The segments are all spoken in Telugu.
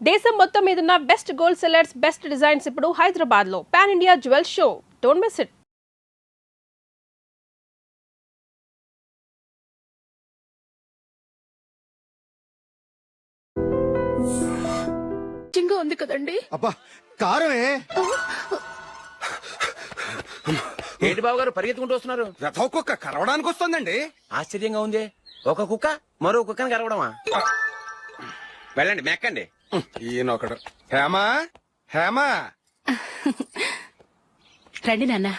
దేశం మొత్తం మీదున్న best gold sellers, best designs ఇప్పుడు హైదరాబాద్ లో pan India jewel show. Don't miss it. చింగా ఉంది కదండి. అబ్బా కారమే. ఏంటి బాబు గారు పరిగెత్తుకుంటూ వస్తున్నారు? రథం కుక్క కరవడానికి వస్తుందండి. ఆశ్చర్యంగా ఉంది. ఒక కుక్క మరో కుక్కని కరవడమా? వెళ్ళండి మెక్కండి. ఈయనొకడు. హేమా హేమా. రండి నాన్న.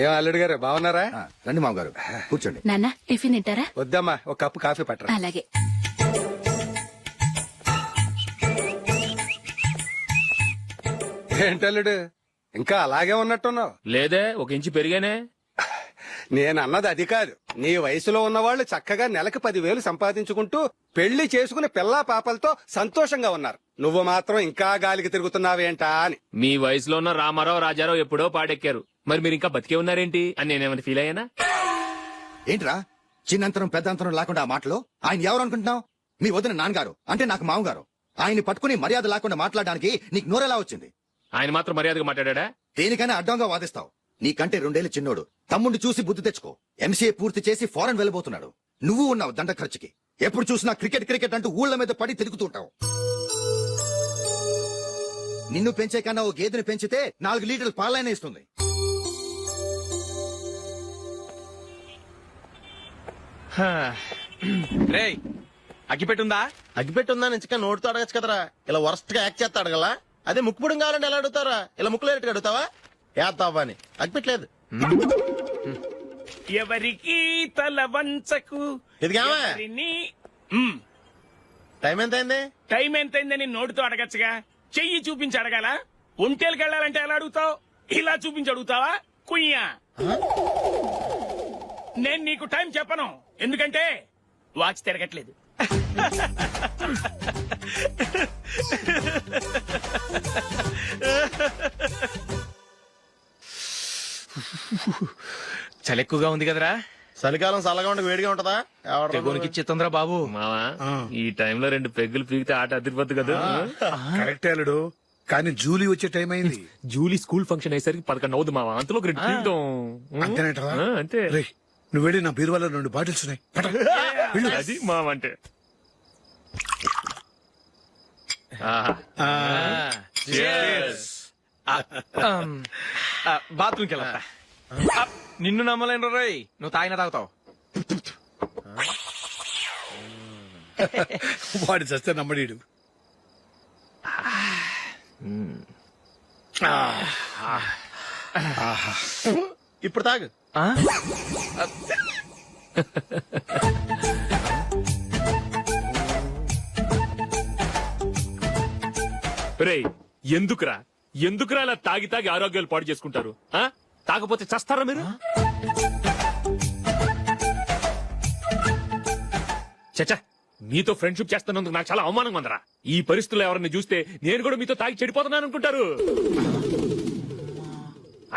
ఏం అల్లుడు గారు బాగున్నారా? రండి మామగారు కూర్చోండి. నాన్న టిఫిన్ తింటారా? వద్దమ్మా, ఒక కప్పు కాఫీ పట్టరా. అలాగే. ఏంటల్లుడు ఇంకా అలాగే ఉన్నట్టున్నావు? లేదే, ఒక ఇంచు పెరిగానే. నేను అన్నది అది కాదు. నీ వయసులో ఉన్నవాళ్లు చక్కగా నెలకు 10,000 సంపాదించుకుంటూ పెళ్లి చేసుకుని పిల్లా పాపలతో సంతోషంగా ఉన్నారు. నువ్వు మాత్రం ఇంకా గాలికి తిరుగుతున్నావేంటా అని. మీ వయసులో ఉన్న రామారావు, రాజారావు ఎప్పుడో పాడెక్కారు. మరి మీరు ఇంకా బతికే ఉన్నారేంటి అని నేనేమైనా ఫీల్ అయ్యానా? ఏంట్రా చిన్నంతరం పెద్దంతరం లేకుండా ఆ మాటలు? ఆయన ఎవరు అనుకుంటున్నావు? మీ వదిన నాన్నగారు, అంటే నాకు మామగారు. ఆయన్ని పట్టుకుని మర్యాద లేకుండా మాట్లాడడానికి నీకు నోరెలా వచ్చింది? ఆయన మాత్రం మర్యాదగా మాట్లాడా? దేనికైనా అడ్డంగా వాదిస్తావు. నీకంటే 2 ఏళ్ల చిన్నోడు. తమ్ముడిని చూసి బుద్ధి తెచ్చుకో. ఎంసీఏ పూర్తి చేసి ఫారెన్ వెళ్ళబోతున్నాడు. నువ్వు ఉన్నావు దండ ఖర్చుకి. ఎప్పుడు చూసినా క్రికెట్ క్రికెట్ అంటూ ఊళ్ల మీద పడి తిరుగుతుంటావు. నిన్ను పెంచే కన్నా ఓ గేదెని పెంచితే 4 లీటర్లు పాలైనా ఇస్తుంది. రేయ్ అగ్గిపెట్టుందా? అగ్గిపెట్టుందా నుంచి నోటితో అడగచ్చు కదరా. ఇలా వరస్ట్ గా యాక్ట్ చేస్తా అడగలా. అదే ముక్కుపుడం కావాలంటే ఎలా అడుగుతారా? ఇలా ముక్కులేట్టుగా అడుగుతావా? ఏత్తావా అని అగ్గిపెట్టలేదు. ఎవరికి తల వంచకు. ఇదిగామా టైం ఎంత అయింది? టైం ఎంతైందని నోటితో అడగచ్చుగా, చెయ్యి చూపించి అడగాల. ఒంటేలకు వెళ్ళాలంటే ఎలా అడుగుతావు? ఇలా చూపించి అడుగుతావా? కుయ్యా. నేను నీకు టైం చెప్పను, ఎందుకంటే వాచ్ తిరగట్లేదు. చలి ఎక్కువగా ఉంది కదరా. చలికాలం చల్లగా ఉండి వేడిగా ఉంటదా? తెగోనికి ఇచ్చేతుందిరా బాబు. మావా, ఈ టైంలో 2 పెగ్గులు పీకితే ఆట అదిరిపోద్దు కదా. కరెక్ట్ అల్లుడు, కానీ జూలీ వచ్చే టైం అయింది. జూలీ స్కూల్ ఫంక్షన్ అయ్యేసరికి 11 అవుతుంది మావా. అంతలో 2 పీకుతాం. అంతేనంటావా? అంతే. రేయ్, నువ్వు వెళ్ళి నా బీరువాలో 2 బాటిల్స్ ఉన్నాయి. పట. వెళ్ళు. అది మావ అంటే. బాత్రూమ్కి వెళ్ళా. నిన్ను నమ్మలేను రోయ్, నువ్వు తాగినా తాగుతావు. వాడి చస్తే నమ్మడీడు. ఇప్పుడు తాగు. రేయ్, ఎందుకురా ఇలా తాగి తాగి ఆరోగ్యాలు పాడు చేసుకుంటారు? తాగపోతే చస్తారా మీరు? చచ్చా, మీతో ఫ్రెండ్షిప్ చేస్తున్నందుకు నాకు చాలా అవమానంగా ఉందరా. ఈ పరిస్థితుల్లో ఎవరిని చూస్తే నేను కూడా మీతో తాగి చెడిపోతున్నాను అనుకుంటారు.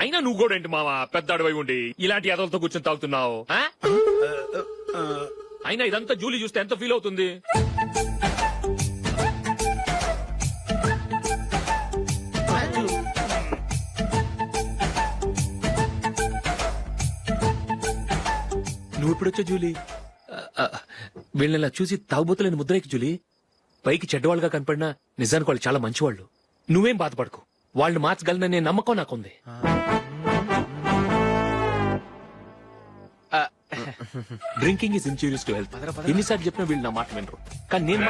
అయినా నువ్వు కూడా ఏంటి మావా, పెద్ద అడవై ఉండి ఇలాంటి ఎదలతో కూర్చొని తాగుతున్నావు? అయినా ఇదంతా జూలీ చూస్తే ఎంత ఫీల్ అవుతుంది? నువ్వు ఇప్పుడొచ్చా జూలీ? వీళ్ళని చూసి తాగుబోతులేని ముద్రేకి జూలీ. పైకి చెడ్డవాళ్ళుగా కనపడినా నిజానికి వాళ్ళు చాలా మంచివాళ్ళు. నువ్వేం బాధపడకు, వాళ్ళని మార్చగలననే నమ్మకం నాకుంది. Drinking is injurious to health. ఎన్నిసార్లు చెప్పినా వీళ్ళు నా మాట వినరు. కానీ నేను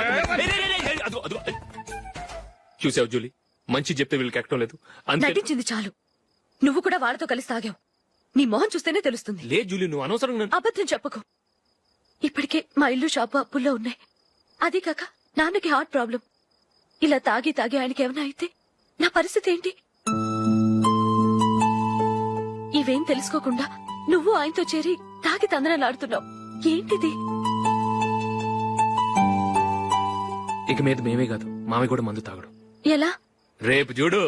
చూసావు జూలీ, మంచి చెప్తే వీళ్ళకి ఎక్కడం లేదు. నటించింది చాలు. నువ్వు కూడా వాళ్ళతో కలిసి తాగావు. నీ మొహం చూస్తేనే తెలుస్తుంది. లే జూలీ, నువ్వు అనవసరంగా అబద్ధం చెప్పకు. ఇప్పటికే మా ఇల్లు షాపు అప్పుల్లో ఉన్నాయి. అదీ కాక నాన్నకి హార్ట్ ప్రాబ్లం. ఇలా తాగి తాగి ఆయనకి ఏమైనా అయితే నా పరిస్థితి ఏంటి? ఇవేం తెలుసుకోకుండా నువ్వు ఆయనతో చేరి తాగి తందనాలాడుతున్నావు. ఏంటిది? ఇక మీద మేమే కాదు, మామి కూడా మందు తాగడు. ఎలా? రేపు చూడు.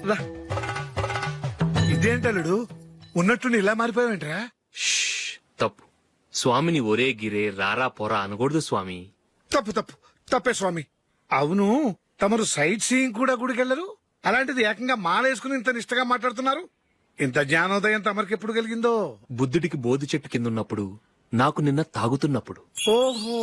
రా. ఇదేంటలుడు ఉన్నట్టుండి ఇలా మారిపోయావేంట్రా? షష్, తప్పు. స్వామిని ఒరే గిరే రారా పోరా అనకూడదు స్వామి. తప్పు తప్పు తప్పే స్వామి. అవును, తమరు సైట్ సీయింగ్ కూడా గుడికెళ్లరు, అలాంటిది ఏకంగా మాలేసుకుని ఇంత నిష్టగా మాట్లాడుతున్నారు. ఇంత జ్ఞానోదయం తమరికి ఎప్పుడు కలిగిందో? బుద్ధుడికి బోధి చెట్టు కింద ఉన్నప్పుడు, నాకు నిన్న తాగుతున్నప్పుడు. ఓహో,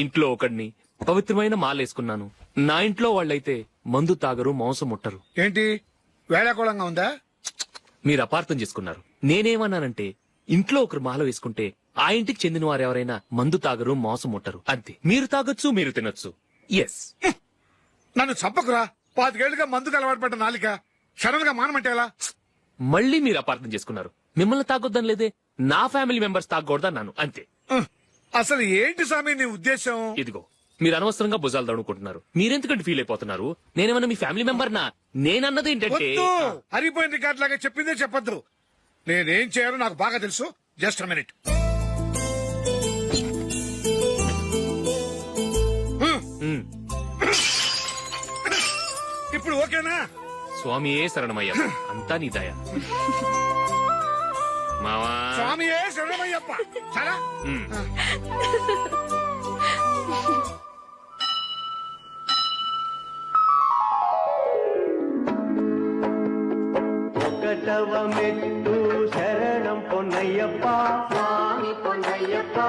ఇంట్లో ఒకడిని పవిత్రమైన మాలేసుకున్నాను. నా ఇంట్లో వాళ్ళైతే మందు తాగరు, మాంసం ముట్టరు. ఏంటి వేళాకోళంగా ఉందా? మీరు అపార్థం చేసుకున్నారు. నేనేమన్నానంటే ఇంట్లో ఒకరు మాల వేసుకుంటే ఆ ఇంటికి చెందిన వారు ఎవరైనా మందు తాగరు, మాంసం ముట్టరు అంతే. మీరు తాగొచ్చు, మీరు తినొచ్చు. ఎస్. నన్ను చంపకురా. 5 ఏళ్లుగా మందుకు అలవాటు పడ్డ నాలిక సడన్ గా మానమంటే ఎలా? మళ్ళీ మీరు అపార్థం చేసుకున్నారు. మిమ్మల్ని తాగొద్దని లేదే, నా ఫ్యామిలీ మెంబర్స్ తాగకూడదన్నాను అంతే. అసలు ఏంటి స్వామి నీ ఉద్దేశం? ఇదిగో మీరు అనవసరంగా భుజాలు దడుకుంటున్నారు. మీరెందుకంటే ఫీల్ అయిపోతున్నారు? నేనేమన్నా మీ ఫ్యామిలీ మెంబర్ నా? నేనన్నది ఏంటంటే వద్దు, హరిపోయిన రికార్డ్ లాగా చెప్పిందే చెప్పొద్దు. నేనేం చేయాలో నాకు బాగా తెలుసు. Just minute. ఇప్పుడు ఓకేనా? స్వామియే శరణమయ్య, అంతా నీ దయ. మావా స్వామియే శరణమయ్యప్ప. సరే ఉమ్. ఒకటవ మెట్టు శరణం పొన్నయ్యప్ప స్వామి పొన్నయ్యప్ప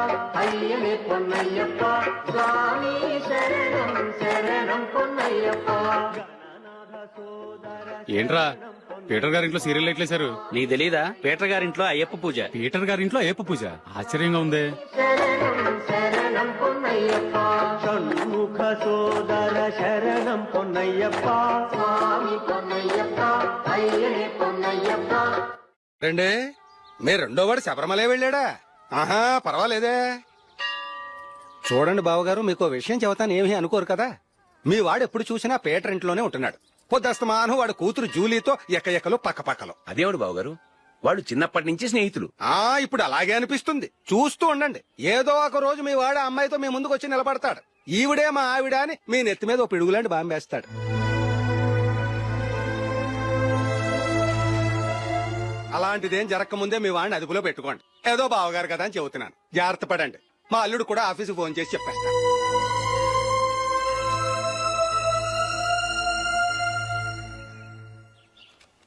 అయ్యనే పొన్నయ్యప్ప స్వామి శరణం శరణం పొన్నయ్యప్ప. ఏంట్రా పీటర్ గారింట్లో సీరియల్ ఎట్లేశారు? నీకు తెలీదా? పీటర్ గారింట్లో అయ్యప్ప పూజ. పీటర్ గారింట్లో అయ్యప్ప పూజ ఆశ్చర్యంగా ఉంది. శరణం శరణం పొన్నయ్యప్ప షణ్ముఖ సోదర శరణం పొన్నయ్యప్ప స్వామి పొన్నయ్యప్ప అయ్యనే పొన్నయ్యప్ప. రండి, మీ రెండో వాడు శబరిమలే వెళ్ళాడా? ఆహా, పర్వాలేదే. చూడండి బావగారు, మీకు విషయం చెబుతాను, ఏమీ అనుకోరు కదా. మీ వాడు ఎప్పుడు చూసినా పీటర్ ఇంట్లోనే ఉంటున్నాడు. పొద్దస్తమానం వాడు కూతురు జూలీతో ఎక్కలు పక్కపక్కలు. అదేవిడు బావగారు, వాళ్ళు చిన్నప్పటి నుంచి స్నేహితులు. ఇప్పుడు అలాగే అనిపిస్తుంది. చూస్తూ ఉండండి, ఏదో ఒక రోజు మీ వాడు ఆ అమ్మాయితో మీ ముందుకు వచ్చి నిలబడతాడు. ఈవిడే మా ఆవిడ అని మీ నెత్తి మీద ఓ పిడుగులాంటి బాంబేస్తాడు. అలాంటిదేం జరగకముందే మీ వాడిని అదుపులో పెట్టుకోండి. ఏదో బావగారు కదా అని చెబుతున్నాను, జాగ్రత్త పడండి. మా అల్లుడు కూడా ఆఫీసుకు ఫోన్ చేసి చెప్పేస్తాను.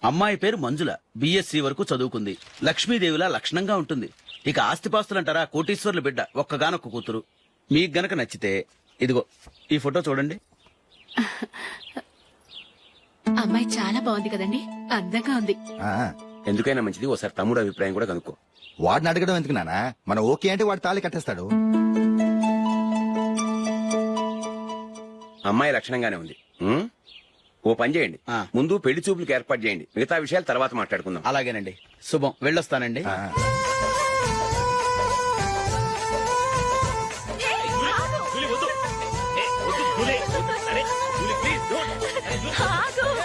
అమ్మాయి పేరు మంజుల, బిఎస్సి వరకు చదువుకుంది. లక్ష్మీదేవిలా లక్షణంగా ఉంటుంది. ఇక ఆస్తిపాస్తులంటారా, కోటీశ్వర్ల బిడ్డ, ఒక్కగానొక్క కూతురు. మీకు గనక నచ్చితే ఇదిగో ఈ ఫోటో చూడండి. అమ్మాయి చాలా బాగుంది కదండి, అందంగా ఉంది. ఆ, ఎందుకైనా మంచిది ఒకసారి తమ్ముడు అభిప్రాయం కూడా కనుక్కో. వాడిని అడగడం ఎందుకు నానా? మనం ఓకే అంటే వాడు తాళి కట్టేస్తాడు. అమ్మాయి లక్షణంగానే ఉంది. ఓ పని చేయండి, ఆ. ముందు పెళ్లి చూపులకు ఏర్పాటు చేయండి. మిగతా విషయాలు తర్వాత మాట్లాడుకుందాం. అలాగేనండి. శుభం, వెళ్ళొస్తానండి. ఆ, జూలీ, వద్దు. ఏ, వద్దు, జూలీ. అరే, జూలీ, please, don't. అరే, జూలీ.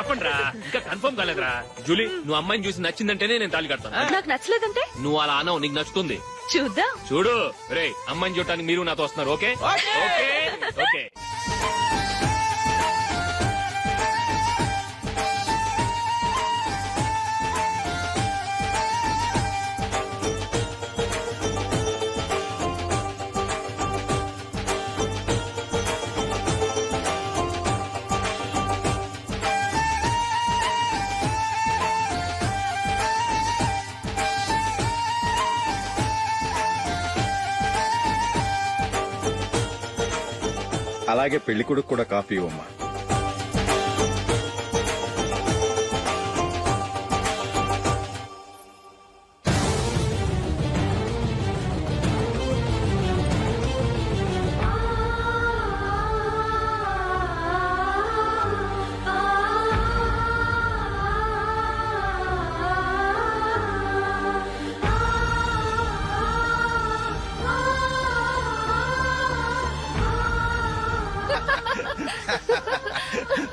ఆపండ్రా, ఇంకా కన్ఫర్మ్ కాలేదురా. జూలీ, నువ్వు అమ్మాయిని చూసి నచ్చిందంటేనే నేను తాళి కడతాను. నాకు నచ్చలేదంటే నువ్వు అలా అనవు, నీకు నచ్చుతుంది. చూద్దాం. చూడు రే, అమ్మాయిని చూడటానికి మీరు నాతో వస్తున్నారు. Okay okay okay. అలాగే పెళ్లి కొడుకు కూడా కాఫీ ఇవ్వమ్మా.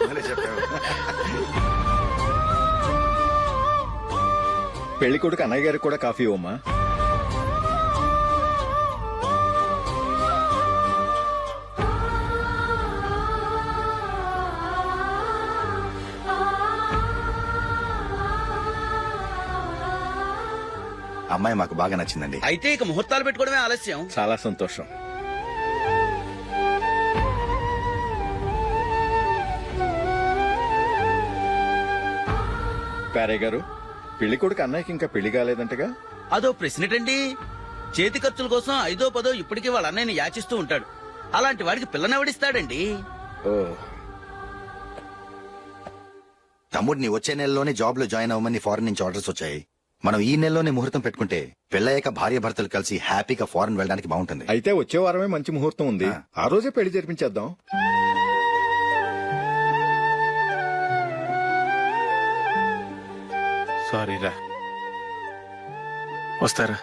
భలే చెప్పావు. పెళ్లి కొడుకు అన్నయ్య గారికి కూడా కాఫీ ఇవ్వమ్మా. అమ్మాయి మాకు బాగా నచ్చిందండి. అయితే ఇక ముహూర్తాలు పెట్టుకోవడమే ఆలస్యం. చాలా సంతోషం. పేరయ్య గారు, పెళ్లి కొడుకు అన్నయ్యకి ఇంకా పెళ్లి కాలేదంటగా? అదో ప్రశ్నటండి. చేతి ఖర్చుల కోసం 5దో 10దో ఇప్పటికీ వాళ్ళ అన్నయ్యని యాచిస్తూ ఉంటాడు. అలాంటి వాడికి పిల్లనెవడిస్తాడండి? ఓ, తమ్ముడిని వచ్చే నెలలోనే జాబ్ లో జాయిన్ అవ్వమని ఫారెన్ నుంచి ఆర్డర్స్ వచ్చాయి. మనం ఈ నెలలోనే ముహూర్తం పెట్టుకుంటే పెళ్ళయ్యాక భార్య భర్తలు కలిసి హ్యాపీగా ఫారెన్ వెళ్ళడానికి బాగుంటుంది. అయితే వచ్చే వారమే మంచి ముహూర్తం ఉంది. ఆ రోజే పెళ్లి జరిపించేద్దాం. సారీరా. వస్తారా?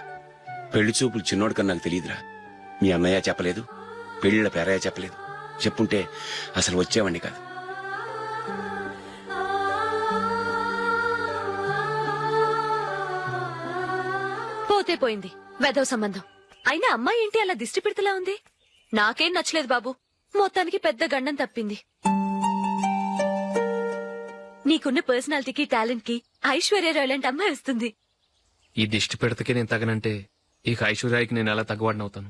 పెళ్లి చూపులు చిన్నోడు కన్నా నాకు తెలియదురా. మీ అన్నయ్య చెప్పలేదు, పెళ్లిళ్ళ పేరయ్య చెప్పలేదు. చెప్పుంటే అసలు వచ్చేవాడిని కాదు. పోతే పోయింది వెధవ సంబంధం. అయినా అమ్మాయి ఏంటి అలా దిష్టి పెడతలా ఉంది? నాకేం నచ్చలేదు బాబు. మొత్తానికి పెద్ద గండం తప్పింది. నీకున్న పర్సనాలిటీకి టాలెంట్ కి ఐశ్వర్యరాయ్ లాంటి అమ్మాయి వస్తుంది. ఈ దిష్టి పెడతకే నేను తగనంటే ఇక ఐశ్వర్యానికి నేను ఎలా తగ్గవాడినవుతాను?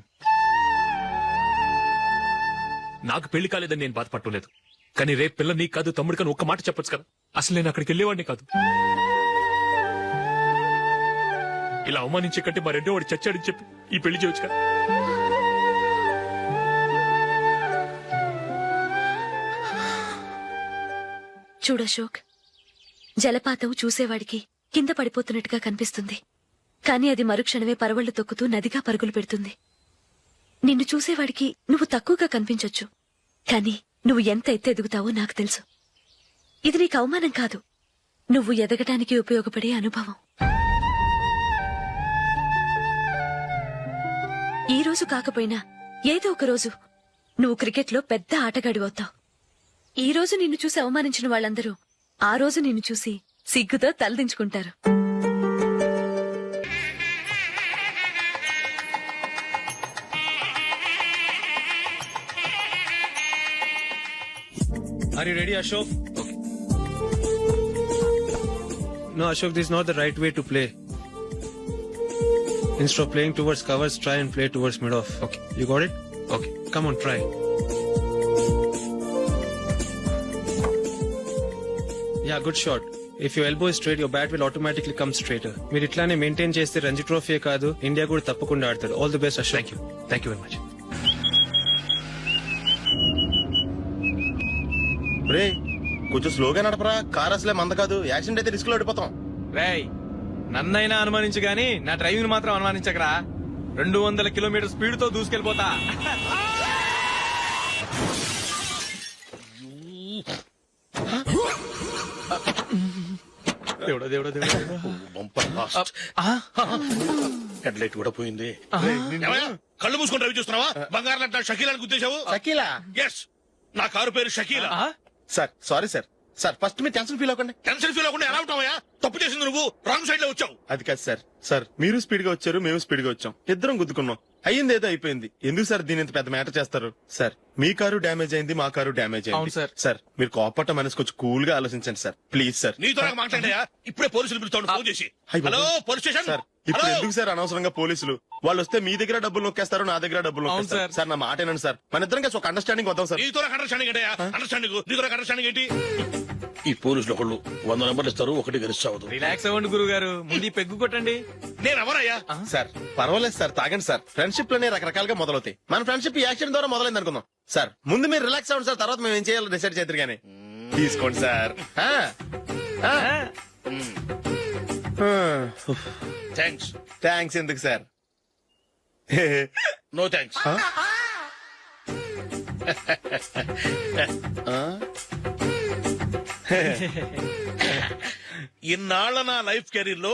నాకు పెళ్లి కాలేదని నేను బాధపడలేదు, కానీ రేపు పిల్ల నీకు కాదు తమ్ముడు కానీ ఒక్క మాట చెప్పొచ్చు కదా. అసలు నేను అక్కడికి వెళ్ళేవాడిని కాదు. ఇలా అవమానించే కంటే మా రెండో వాడు చచ్చాడని చెప్పి ఈ పెళ్లి చేయొచ్చు కదా. చూడశోక్, జలపాతం చూసేవాడికి కింద పడిపోతున్నట్టుగా కనిపిస్తుంది, కానీ అది మరుక్షణమే పరవళ్లు తొక్కుతూ నదిగా పరుగులు పెడుతుంది. నిన్ను చూసేవాడికి నువ్వు తక్కువగా కనిపించొచ్చు, కానీ నువ్వు ఎంత ఎత్తు ఎదుగుతావో నాకు తెలుసు. ఇది నీకు అవమానం కాదు, నువ్వు ఎదగటానికి ఉపయోగపడే అనుభవం. ఈ రోజు కాకపోయినా ఏదో ఒక రోజు నువ్వు క్రికెట్లో పెద్ద ఆటగాడివవుతావు. ఈ రోజు నిన్ను చూసి అవమానించిన వాళ్ళందరూ ఆ రోజు నిన్ను చూసి సిగ్గుతో తలదించుకుంటారు. Are you ready, Ashok? Okay. No, Ashok, this is not the right way to play. Instead of playing towards covers, try and play towards mid-off. Okay. You got it? Okay. Come on, try. Yeah, good shot. If your elbow is straight, your bat will automatically come straighter. మీరు ఇట్లానే మెయింటైన్ చేస్తే రంజీ ట్రోఫీ కాదు, ఇండియా కూడా తప్పకుండా ఆడతాడు. All the best, Ashok. Thank you. Thank you very much. రే, కొంచెం స్లోగా నడపరా. కార్ అసలే మంద కాదు. యాక్సిడెంట్ అయితే రిస్క్ లో ఓడిపోతాం. రేయ్, నన్నైనా అనుమానించు గాని నా డ్రైవింగ్ మాత్రం అనుమానించకరా. 200 కిలోమీటర్ స్పీడ్ తో దూసుకెళ్ళిపోతా. దేవుడా దేవుడా దేవుడా. హెడ్ లైట్ కూడా పోయింది. ఏమయ్య, కళ్ళు మూసుకొని రవి చూస్తున్నావా? బంగారం లాంటి షకీలాని గుర్తించావు. షకీలా? ఎస్, నా కారు పేరు Shakeela. Sir, sorry sir. Sir, first మీరు టెన్షన్ ఫీల్ అవ్వకండి. టెన్షన్ ఫీల్ అవ్వకుండా ఎలా ఉంటావయ్యా? తప్పు చేసింది నువ్వు, రాంగ్ సైడ్ లో వచ్చావు. అది కాదు సార్. సార్, మీరు స్పీడ్ గా వచ్చారు, మేము స్పీడ్ గా వచ్చాం, ఇద్దరం గుద్దుకున్నాం. అయ్యింది ఏదో అయిపోయింది. ఎందుకు సార్ దీని ఇంత పెద్ద మ్యాటర్ చేస్తారు? సార్, మీ కారు డ్యామేజ్ అయింది, మా కారు డ్యామేజ్ అయింది. సార్. సార్, మీరు కోపట్ట మనసు కొంచెం కూల్ గా ఆలోచించండి సార్, ప్లీజ్ సార్. నీతో మాట్లాడయా? ఇప్పుడే పోలీసులు పిలుస్తాను, ఫోన్ చేసి. Hello, police station. సార్, ఇప్పుడు ఎందుకు సార్ అనవసరంగా పోలీసులు? వాళ్ళు వస్తే మీ దగ్గర డబ్బులు నొక్కేస్తారు, నా దగ్గర డబ్బులు నొక్కేస్తారు. సార్, నా మాట ఏనండి సార్. మన ఇద్దరం కలిసి ఒక అండర్స్టాండింగ్ వద్దాం సార్. నీతో అండర్స్టాండింగ్ ఏంటయ్యా? అండర్స్టాండింగ్, నీతో అండర్స్టాండింగ్ ఏంటి? ఈ పోలీసులు ఒకళ్ళు 100 నెంబర్లు ఇస్తారు, ఒకటి గెలుస్తావు. రిలాక్స్ అవ్వండి గురువు గారు, ముందు పెగ్గు కొట్టండి. నేను ఎవరయ్యా? సార్, పర్వాలేదు సార్, తాగండి సార్. ఫ్రెండ్షిప్ లోనే రకరకాలుగా మొదలవుతాయి. మన ఫ్రెండ్షిప్ ఈ యాక్సిడెంట్ ద్వారా మొదలైంది అనుకుందాం. సార్, ముందు మీరు రిలాక్స్ అవ్వండి సార్, తర్వాత మేము ఏం చేయాలో డిసైడ్ చేద్దరు గానీ. తీసుకోండి సార్. థ్యాంక్స్. థ్యాంక్స్ ఎందుకు సార్? No thanks. ఇన్నాళ్ల నా లైఫ్ కెరీర్ లో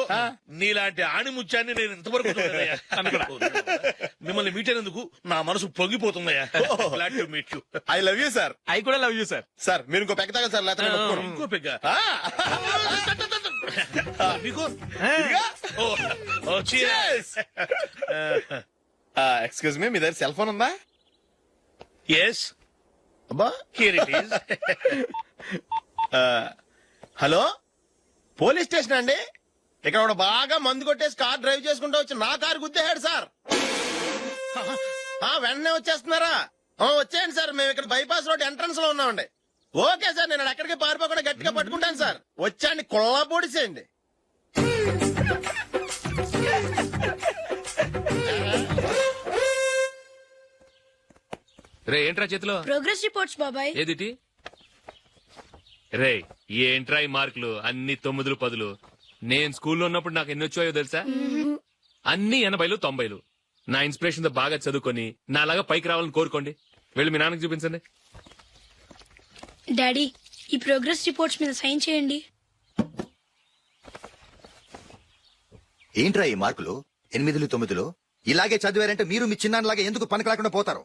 నీలాంటి ఆణిముత్యాన్ని నేను ఇంతవరకు చూడలేదయ్యా. మిమ్మల్ని మీట్ అయినందుకు నా మనసు పొంగిపోతుందయ్యా. Glad to meet you. I love you sir. I కూడా లవ్ యూ సార్. సార్, మీరు ఇంకో పెగ్గ తాగండి సార్, లేకపోతే నేను ఒప్పుకోను. ఇంకో పెగ్గ మీకు? ఎక్స్క్యూజ్ మీ, మీ దగ్గర సెల్ ఫోన్ ఉందా? ఎస్. అబ్బా, here it is. Hello, police station అండి? ఇక్కడ ఒకడు బాగా మందు కొట్టేసి కార్ డ్రైవ్ చేసుకుంటూ వచ్చి నా కారు గుద్దేశాడు సార్. వెంటనే వచ్చేస్తున్నారా? వచ్చేయండి సార్, మేము ఇక్కడ బైపాస్ రోడ్ ఎంట్రన్స్ లో ఉన్నామండి. ఓకే సార్, నేను ఎక్కడికి పారిపోకుండా గట్టిగా పట్టుకుంటాను సార్. వచ్చాండి, కుళ్ళ పొడిసేయండి. రే ఏంట్రా చేతిలో? ప్రోగ్రెస్ రిపోర్ట్స్ బాబాయ్. ఏదిటి? రే ఏంట్రా ఈ మార్కులు అన్ని 9, 10? నేను స్కూల్లో ఉన్నప్పుడు నాకు ఎన్ని వచ్చాయో తెలుసా? అన్ని 80, 90. నా ఇన్స్పిరేషన్ తో బాగా చదువుకొని నాలాగా పైకి రావాలని కోరుకోండి. వెళ్ళి మీ నాన్నకి చూపించండి. డాడీ, ఈ ప్రోగ్రెస్ రిపోర్ట్స్ మీద సైన్ చేయండి. ఏంట్రా ఈ మార్కులు 8, 9? ఇలాగే చదివారంటే మీరు మీ చిన్నాన్నలాగా ఎందుకు పనికి రాకుండా పోతారు?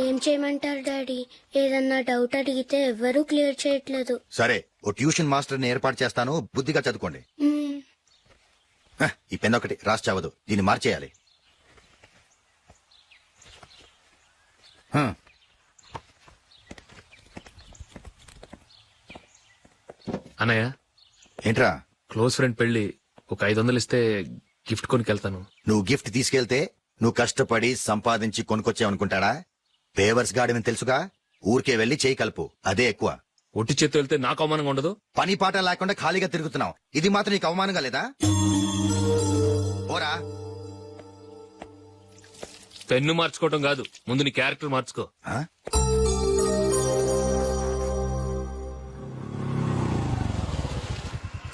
ఏం చేయమంటారు డాడీ? ఏదన్నా డౌట్ అడిగితే ఎవ్వరూ క్లియర్ చేయట్లేదు. సరే, ఓ ట్యూషన్ మాస్టర్ ని ఏర్పాటు చేస్తాను, బుద్ధిగా చదువుకోండి. ఈ పెన్ ఒకటి రాసి చావదు, దీన్ని మార్చేయాలి. అన్నయ్య, ఏంట్రా? క్లోజ్ ఫ్రెండ్ పెళ్లి, ఒక 500 ఇస్తే గిఫ్ట్ కొనుకెళ్తాను. నువ్వు గిఫ్ట్ తీసుకెళ్తే నువ్వు కష్టపడి సంపాదించి కొనుక్కొచ్చావనుకుంటాడా? పేవర్స్ గాడమని తెలుసుగా, ఊరికే వెళ్లి చేయి కలుపు, అదే ఎక్కువ. ఒట్టి చేత్తో వెళ్తే నాకు అవమానంగా ఉండదు? పని పాట లేకుండా ఖాళీగా తిరుగుతున్నావు, ఇది మాత్రం నీకు అవమానంగా లేదా? పోరా. పెన్ను మార్చుకోవటం కాదు, ముందు నీ క్యారెక్టర్ మార్చుకో. ఆ?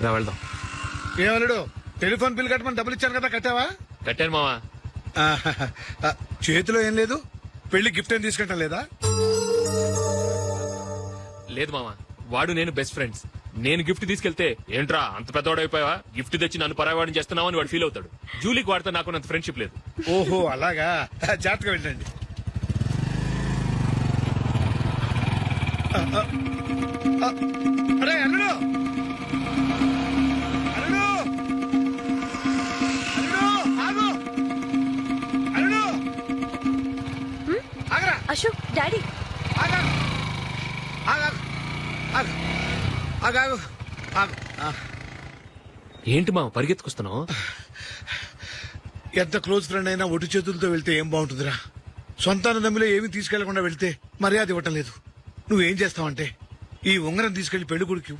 రా వెళ్దాం. ఏమన్నాడు? టెలిఫోన్ బిల్ కట్టమని డబ్బులు ఇచ్చాను కదా, కట్టావా? కట్టాను మావా. చేతిలో ఏం లేదు, పెళ్లి గిఫ్ట్ ఏం తీసుకుంటాం లేదా? లేదు మావా, వాడు నేను బెస్ట్ ఫ్రెండ్స్. నేను గిఫ్ట్ తీసుకెళ్తే ఏంట్రా అంత పెద్దవాడైపోయావా, గిఫ్ట్ తెచ్చి నన్ను పరాయవాడిని చేస్తున్నావు అని వాడు ఫీల్ అవుతాడు. జూలీకి వాడితే నాకు అంత ఫ్రెండ్షిప్ లేదు. ఓహో అలాగా, జాగ్రత్తగా వెళ్ళండి. అరే అల్లుడు, అల్లుడు, అల్లుడు, ఆగు, అల్లుడు, ఆగరా, అశోక్, డాడీ. ఆగా, ఆగా, ఆగు, ఆగాగు, ఆగు. ఏంటి మావ పరిగెత్తుకొస్తున్నావు? ఎంత క్లోజ్ ఫ్రెండ్ అయినా ఒటి చేతులతో వెళ్తే ఏం బాగుంటుందిరా? సొంతాన దమ్మిలో ఏమీ తీసుకెళ్లకుండా వెళ్తే మర్యాద ఇవ్వటం లేదు. నువ్వేం చేస్తావంటే ఈ ఉంగరం తీసుకెళ్లి పెళ్లి కొడుకు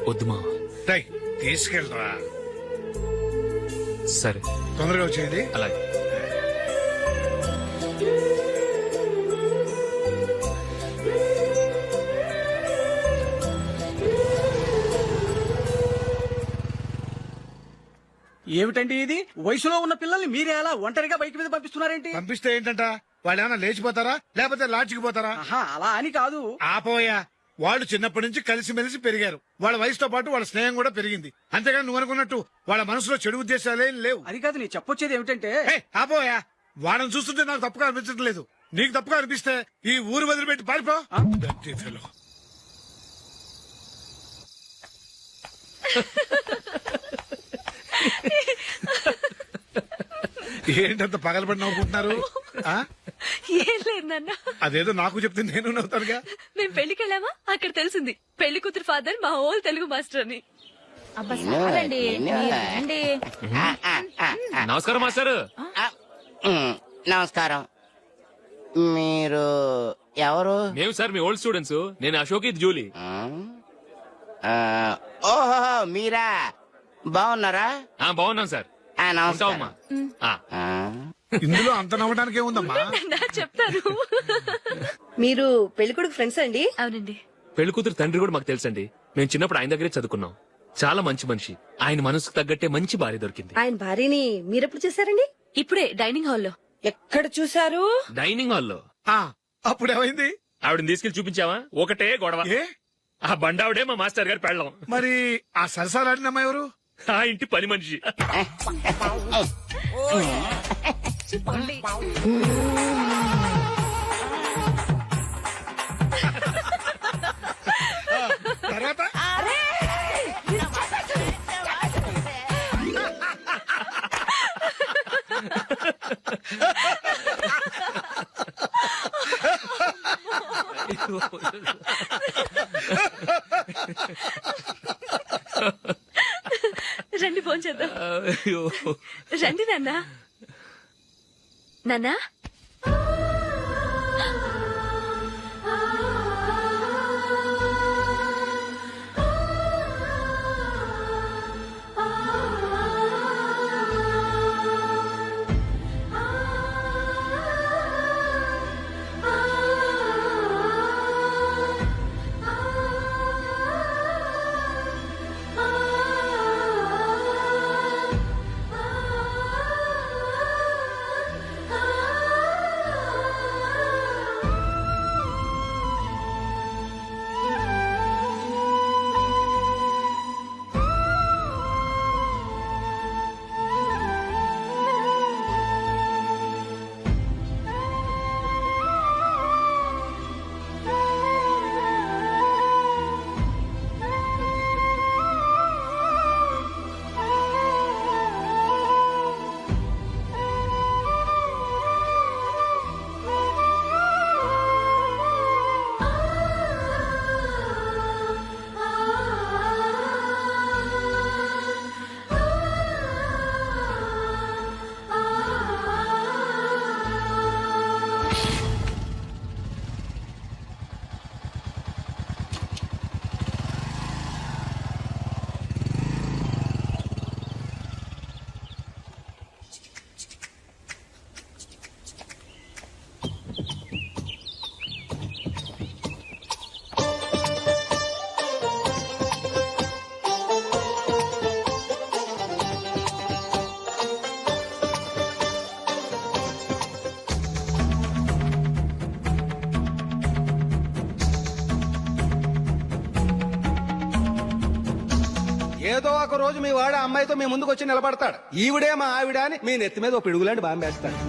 వద్దు మావ. తీసుకెళ్ళరా. సరే తొందరగా వచ్చేయండి. అలాగే. ఏమిటండి ఇది? వయసులో ఉన్న పిల్లల్ని మీరే అలా ఒంటరిగా బైక్ మీద పంపిస్తున్నారేంటి? పంపిస్తే ఏంటంట, వాళ్ళు ఏమైనా లేచిపోతారా లేకపోతే లాడ్జికి పోతారా? అలా అని కాదు. ఆపోయా, వాళ్ళు చిన్నప్పటి నుంచి కలిసిమెలిసి పెరిగారు. వాళ్ళ వయసుతో పాటు వాళ్ళ స్నేహం కూడా పెరిగింది. అంతేగాని నువ్వు అనుకున్నట్టు వాళ్ళ మనసులో చెడు ఉద్దేశాలేం లేవు. అది కాదు, నేను చెప్పొచ్చేది ఏమిటంటే, ఆపోయా, వాళ్ళని చూస్తుంటే నాకు తప్పుగా అనిపించడం లేదు. నీకు తప్పుగా అనిపిస్తే ఈ ఊరు వదిలిపెట్టి పారిపో. Dirty fellow. ఏంటంత పగలబడి నవ్వుకుంటున్నారు? ఏం లేదు నాన్న. అదేదో నాకు చెప్తే నేను నవ్వుతానుగా. మేము పెళ్లికి వెళ్ళామా, అక్కడ తెలిసింది పెళ్లి కూతురు ఫాదర్ మా ఓల్ తెలుగు మాస్టర్ అని. నమస్కారం మాస్టర్. నమస్కారం. మీరు ఎవరు? మేము సార్ మీ ఓల్డ్ స్టూడెంట్స్. నేను అశోక్, ఇది జూలీ. ఓహో మీరా, బాగున్నారా? బాగున్నాం సార్. ఉంటావమ్మా. ఇందులో అంత నవ్వడానికి ఏముందమ్మా? చెప్తాను. మీరు పెళ్లికొడుకు ఫ్రెండ్స్ అండి? అవునండి. పెళ్లి కూతురు తండ్రి కూడా మాకు తెలుసండి. మేము చిన్నప్పుడు ఆయన దగ్గరే చదువుకున్నాం. చాలా మంచి మనిషి. ఆయన మనసుకు తగ్గట్టే మంచి భార్య దొరికింది. ఆయన భార్యని మీరెప్పుడు చూసారండి? ఇప్పుడే డైనింగ్ హాల్లో. ఎక్కడ చూసారు? డైనింగ్ హాల్లో. అప్పుడు ఏమైంది? ఆవిడని తీసుకెళ్లి చూపించావా? ఒకటే గొడవ. ఆ బండావిడే మా మాస్టర్ గారు పెళ్ళం. మరి ఆ సరసాలాడినమ్మా ఎవరు? ఆ ఇంటి పని మనిషి. తర్వాత రండి ఫోన్ చేద్దాం. అయ్యో. రండి నాన్నా. నాన్నా ఏదో ఒక రోజు మీ వాడు ఆ అమ్మాయితో మీ ముందుకు వచ్చి నిలబడతాడు. ఈవిడే మా ఆవిడ అని మీ నెత్తి మీద ఓ పిడుగులాంటి బాంబేస్తాడు.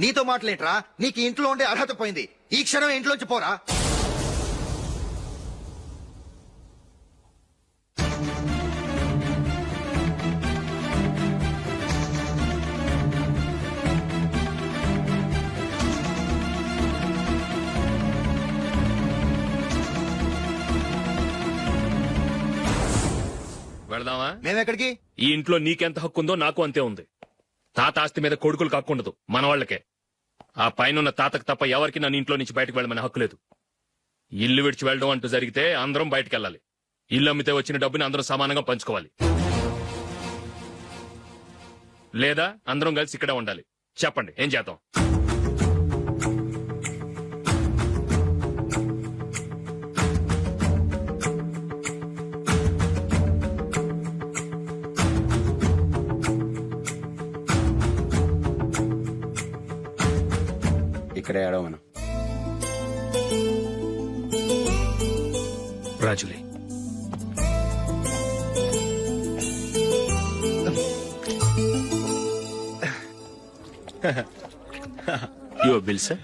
నీతో మాటలేంట్రా? నీకు ఇంట్లో ఉండే అర్హత పోయింది. ఈ క్షణం ఇంట్లోంచి పోరా. వెళదామా? మేమెక్కడికి? ఈ ఇంట్లో నీకెంత హక్కు ఉందో నాకు అంతే ఉంది. తాత ఆస్తి మీద కొడుకులు కాకుండదు, మన వాళ్ళకే. ఆ పైన తాతకు తప్ప ఎవరికి నన్ను ఇంట్లో నుంచి బయటకు వెళ్ళమని హక్కు లేదు. ఇల్లు విడిచి వెళ్ళడం అంటూ జరిగితే అందరం బయటకు వెళ్ళాలి. ఇల్లు అమ్మితే వచ్చిన డబ్బుని అందరం సమానంగా పంచుకోవాలి. లేదా అందరం కలిసి ఇక్కడే ఉండాలి. చెప్పండి, ఏం చేద్దాం? ఇక్కడే ఆడమను. రాజులే, యువర్ బిల్ సార్.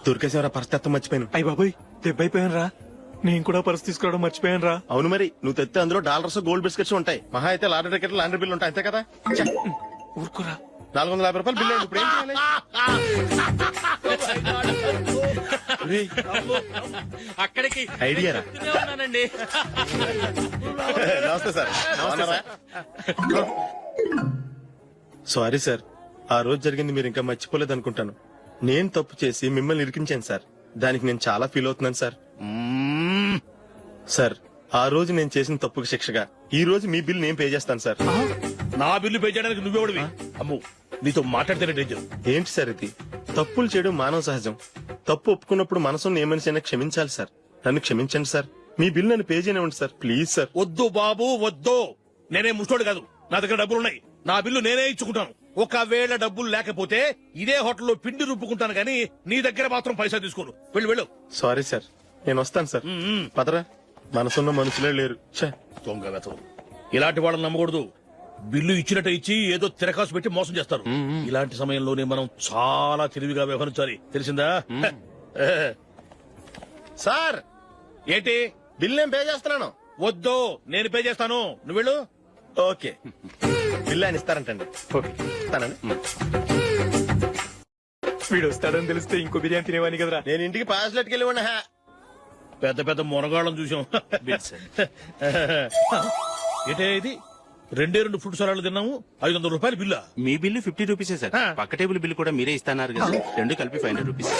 దొరికేసేవరా పరిస్థితి మర్చిపోయాను. అయ్య బాబాయ్, దెబ్బైపోయాను రా. నేను కూడా పర్స్ తీసుకురావడం మర్చిపోయాను రా. అవును మరి, నువ్వు తెస్తే అందులో డాలర్స్ గోల్డ్ బిస్కెట్స్ ఉంటాయి. మహా అయితే లాటరీ టికెట్ లాండ్రీ బిల్లు ఉంటాయి, అంతే కదా? ఊరుకురా. 450 రూపాయలు బిల్లు అయింది. ఇప్పుడు ఏం చేయాలి? అక్కడికి ఐడియా రా. ఉన్నానండి. నమస్తే సార్. సారీ సార్, ఆ రోజు జరిగింది మీరు ఇంకా మర్చిపోలేదు అనుకుంటాను. నేను తప్పు చేసి మిమ్మల్ని ఇరికించాను సార్. దానికి నేను చాలా ఫీల్ అవుతున్నాను సార్. సార్, ఆ రోజు నేను చేసిన తప్పుకి శిక్షగా ఈ రోజు మీ బిల్ నేను పే చేస్తాను సార్. నా బిల్లు పే చేయడానికి నువ్వెవడివి? అమ్ము, నీతో మాట్లాడితేనే డేంజర్. ఏంటి సార్ ఇది? తప్పులు చేయడం మానవ సహజం. తప్పు ఒప్పుకున్నప్పుడు మనసును ఏ మనిషి అయినా క్షమించాలి సార్. నన్ను క్షమించండి సార్. మీ బిల్ నన్ను పే చేయనివ్వండి సార్, ప్లీజ్ సార్. వద్దు బాబు, వద్దు. నేనే ముష్టోడు కాదు, నా దగ్గర డబ్బులున్నాయి. నా బిల్లు నేనే ఇచ్చుకుంటాను. ఒకవేళ డబ్బులు లేకపోతే ఇదే హోటల్లో పిండి రుబ్బుకుంటాను గానీ నీ దగ్గర మాత్రం పైసా తీసుకోను. వెళ్ళు వెళ్ళు. సారీ సార్, నేను వస్తాను సార్. పదరా, మనసున్న మనుషులే లేరు. దొంగ వెతవు. ఇలాంటి వాళ్ళని నమ్మకూడదు. బిల్లు ఇచ్చినట్టు ఇచ్చి ఏదో తిరకాసు పెట్టి మోసం చేస్తారు. ఇలాంటి సమయంలోనే మనం చాలా తెలివిగా వ్యవహరించాలి, తెలిసిందా? సార్, ఏంటి? బిల్ నేను పే చేస్తున్నాను. వద్దు, నేను పే చేస్తాను, నువ్వు వెళ్ళు. ఓకే, బిల్ ఆయన ఇస్తారంటండి. ఓకే, ఇస్తానండి. వీడు వస్తాడని తెలిస్తే ఇంకో బిర్యానీ తినేవాని కదరా. నేను ఇంటికి పాస్లెట్కి వెళ్ళి ఉన్నా. పెద్ద పెద్ద మునగాళ్ళం చూసాం. ఏంటే ఇది? 2 ఫుడ్ సలాడ్లు తిన్నాము, 500 రూపాయలు బిల్లా? మీ బిల్లు 50 రూపీసే సార్. పక్క టేబుల్ బిల్లు కూడా మీరే ఇస్తాన్నారు కదా, 2 కలిపి 500 రూపీస్.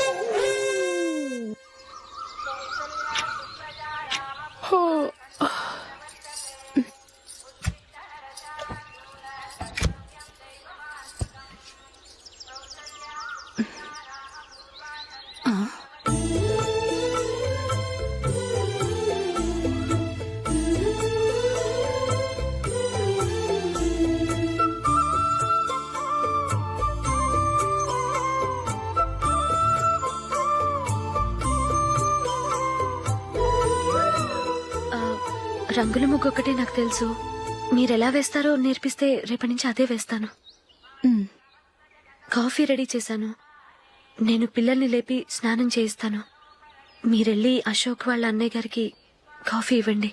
రంగుల ముగ్గు ఒకటే నాకు తెలుసు. మీరెలా వేస్తారో నేర్పిస్తే రేపటి నుంచి అదే వేస్తాను. కాఫీ రెడీ చేశాను. నేను పిల్లల్ని లేపి స్నానం చేయిస్తాను. మీరెళ్ళి అశోక్ వాళ్ళ అన్నయ్య గారికి కాఫీ ఇవ్వండి.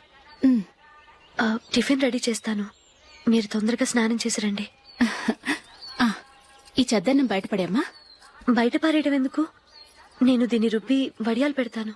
టిఫిన్ రెడీ చేస్తాను. మీరు తొందరగా స్నానం చేసి రండి. ఈ చెద్దన్నం బయటపడేమ్మా. బయట పారేయడం ఎందుకు? నేను దీన్ని రుబ్బి వడియాలు పెడతాను.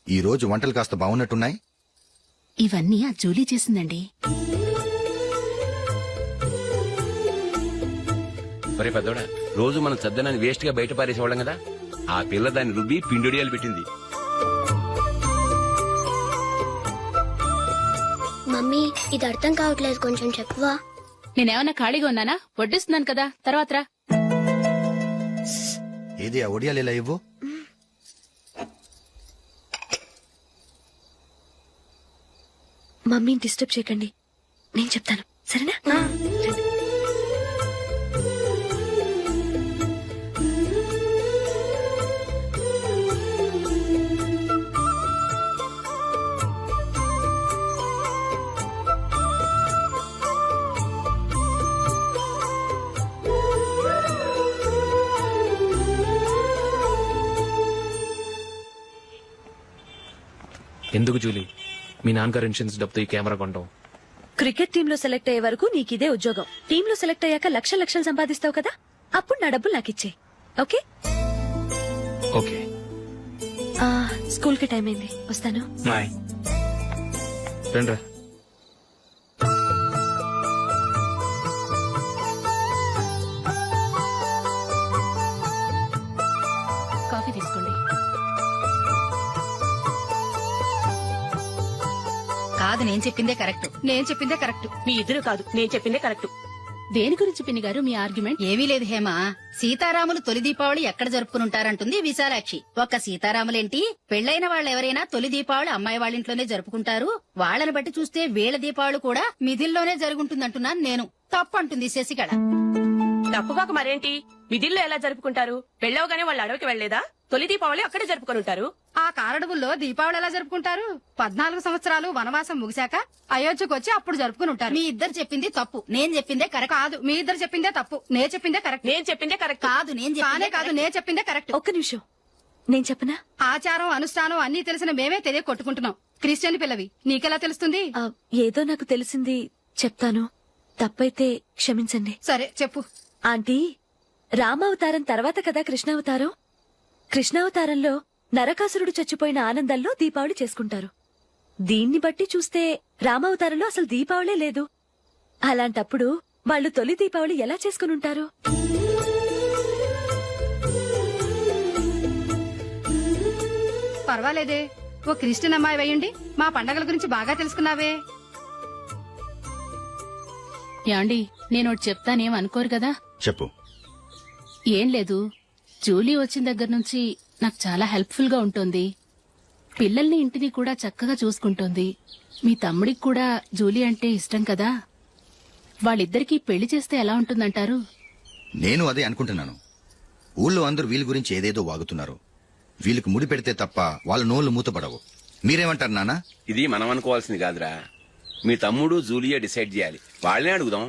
ఈ రోజు వంటలు కాస్త బాగున్నట్టున్నాయి. ఇవన్నీ ఆ జూలీ చేసిందండి. ఒరే పెద్దోడా, రోజు మనం సద్దనాన్ని వేస్ట్ గా బయట పారేసేవాళ్ళం కదా, ఆ పిల్ల దాన్ని రుబ్బి పిండొడియాలు పెట్టింది. మమ్మీ, ఇది అర్థం కావట్లేదు, కొంచెం చెప్పవా? నేనేమన్నా ఖాళీగా ఉన్నానా? వడ్డిస్తున్నాను కదా, తర్వాత రా. ఏది ఆ ఒడియాలు ఇలా ఇవ్వు. మమ్మీని డిస్టర్బ్ చేయకండి, నేను చెప్తాను, సరేనా? రండి. ఎందుకు జూలీ, మీ నాన్నగారు ఇన్సూరెన్స్ డబ్బుతో ఈ కెమెరా కొంటాం? క్రికెట్ టీమ్ లో సెలెక్ట్ అయ్యే వరకు నీకిదే ఉద్యోగం. టీమ్ లో సెలెక్ట్ అయ్యాక లక్షలు సంపాదిస్తావు కదా, అప్పుడు నా డబ్బులు నాకు ఇచ్చే. ఓకే? ఓకే. స్కూల్ కి టైం అయింది, వస్తాను. బాయ్. రండ్రా. కాఫీ తీసుకోండి. కాదు, నేను చెప్పిందే కరెక్ట్. నేను చెప్పిందే కరెక్ట్. మీ ఇద్దరు కాదు, నేను చెప్పిందే కరెక్ట్. దేని గురించి పిన్ని గారు మీ ఆర్గ్యుమెంట్? ఏమీ లేదు హేమ. సీతారాములు తొలి దీపావళి ఎక్కడ జరుపుకుంటారంటుంది విశాలాక్షి. ఒక్క సీతారాములేంటి, పెళ్లైన వాళ్ళెవరైనా తొలి దీపావళి అమ్మాయి వాళ్ళింట్లోనే జరుపుకుంటారు. వాళ్ళని బట్టి చూస్తే వీళ్ళ దీపావళి కూడా మిథిల్లోనే జరుగుంటుందంటున్నాను నేను. తప్పు అంటుంది శశికళ. తప్పుగాక మరేంటి, విధుల్లో ఎలా జరుపుకుంటారు? పెళ్ళవగానే వాళ్ళు అడవికి వెళ్లేదా? తొలి దీపావళి అక్కడే జరుపుకొని ఉంటారు. ఆ కారడవుల్లో దీపావళి ఎలా జరుపుకుంటారు? 14 సంవత్సరాలు వనవాసం ముగిశాక అయోధ్యకు వచ్చి అప్పుడు జరుపుకుని ఉంటారు. మీ ఇద్దరు చెప్పింది తప్పు, నేను చెప్పిందే కరెక్ట్. కాదు, మీ ఇద్దరు చెప్పిందే తప్పు, నేను చెప్పిందే కరెక్ట్. నేను చెప్పిందే కరెక్ట్. కాదు, నేను చెప్పిందే కరెక్ట్. ఒక్క నిమిషం, నేను చెప్పనా? ఆచారం అనుష్ఠానం అన్ని తెలిసిన మేమే తెలియ కొట్టుకుంటున్నాం. క్రిస్టియన్ పిల్లవి, నీకెలా తెలుస్తుంది? ఏదో నాకు తెలిసింది చెప్తాను, తప్పైతే క్షమించండి. సరే చెప్పు. ఆంటీ, రామావతారం తర్వాత కదా కృష్ణావతారం. కృష్ణావతారంలో నరకాసురుడు చచ్చిపోయిన ఆనందంలో దీపావళి చేసుకుంటారు. దీన్ని బట్టి చూస్తే రామావతారంలో అసలు దీపావళే లేదు. అలాంటప్పుడు వాళ్ళు తొలి దీపావళి ఎలా చేసుకుని ఉంటారు? పర్వాలేదే, ఓ క్రిస్టియన్ అమ్మాయి అయ్యుండి మా పండగల గురించి బాగా తెలుసుకున్నావే. యాండి, నేను ఒకటి చెప్తానేం అనుకోరు కదా? చెప్పు. ఏం లేదు, జూలీ వచ్చిన దగ్గర నుంచి నాకు చాలా హెల్ప్ఫుల్ గా ఉంటుంది. పిల్లల్ని ఇంటిని కూడా చక్కగా చూసుకుంటోంది. మీ తమ్ముడికి కూడా జూలీ అంటే ఇష్టం కదా. వాళ్ళిద్దరికీ పెళ్లి చేస్తే ఎలా ఉంటుందంటారు? నేను అదే అనుకుంటున్నాను. ఊళ్ళో అందరూ వీళ్ళ గురించి ఏదేదో వాగుతున్నారు. వీళ్ళకి ముడి పెడితే తప్ప వాళ్ళ నోళ్లు మూతపడవు. మీరేమంటారు నాన్న? ఇది మనం అనుకోవాల్సింది కాదురా, మీ తమ్ముడు జూలియా డిసైడ్ చేయాలి. వాళ్ళనే అడుగుదాం.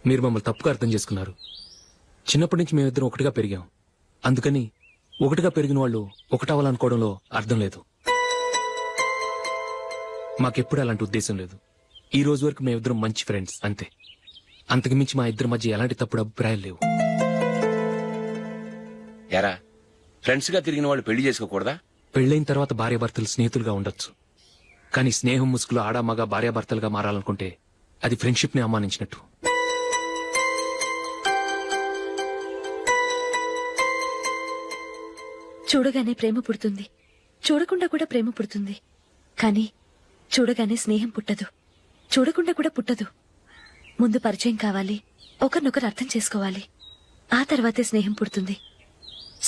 మీరు మమ్మల్ని తప్పుగా అర్థం చేసుకున్నారు. చిన్నప్పటి నుంచి మేమిద్దరం ఒకటిగా పెరిగాం. అందుకని ఒకటిగా పెరిగిన వాళ్ళు ఒకటవ్వాలనుకోవడంలో అర్థం లేదు. మాకెప్పుడు అలాంటి ఉద్దేశం లేదు. ఈ రోజు వరకు మేమిద్దరం మంచి ఫ్రెండ్స్ అంతే. అంతకుమించి మా ఇద్దరి మధ్య ఎలాంటి తప్పుడు అభిప్రాయాలు లేవు. ఎరా, ఫ్రెండ్స్ గా తిరిగిన వాళ్ళు పెళ్లి చేసుకోకూడదా? పెళ్లైన తర్వాత భార్యాభర్తలు స్నేహితులుగా ఉండొచ్చు. కానీ స్నేహం ముసుగులో ఆడా మగ భార్యాభర్తలుగా మారాలనుకుంటే అది ఫ్రెండ్షిప్ ని అవమానించినట్టు. చూడగానే ప్రేమ పుడుతుంది, చూడకుండా కూడా ప్రేమ పుడుతుంది. కానీ చూడగానే స్నేహం పుట్టదు, చూడకుండా కూడా పుట్టదు. ముందు పరిచయం కావాలి, ఒకరినొకరు అర్థం చేసుకోవాలి. ఆ తర్వాతే స్నేహం పుడుతుంది.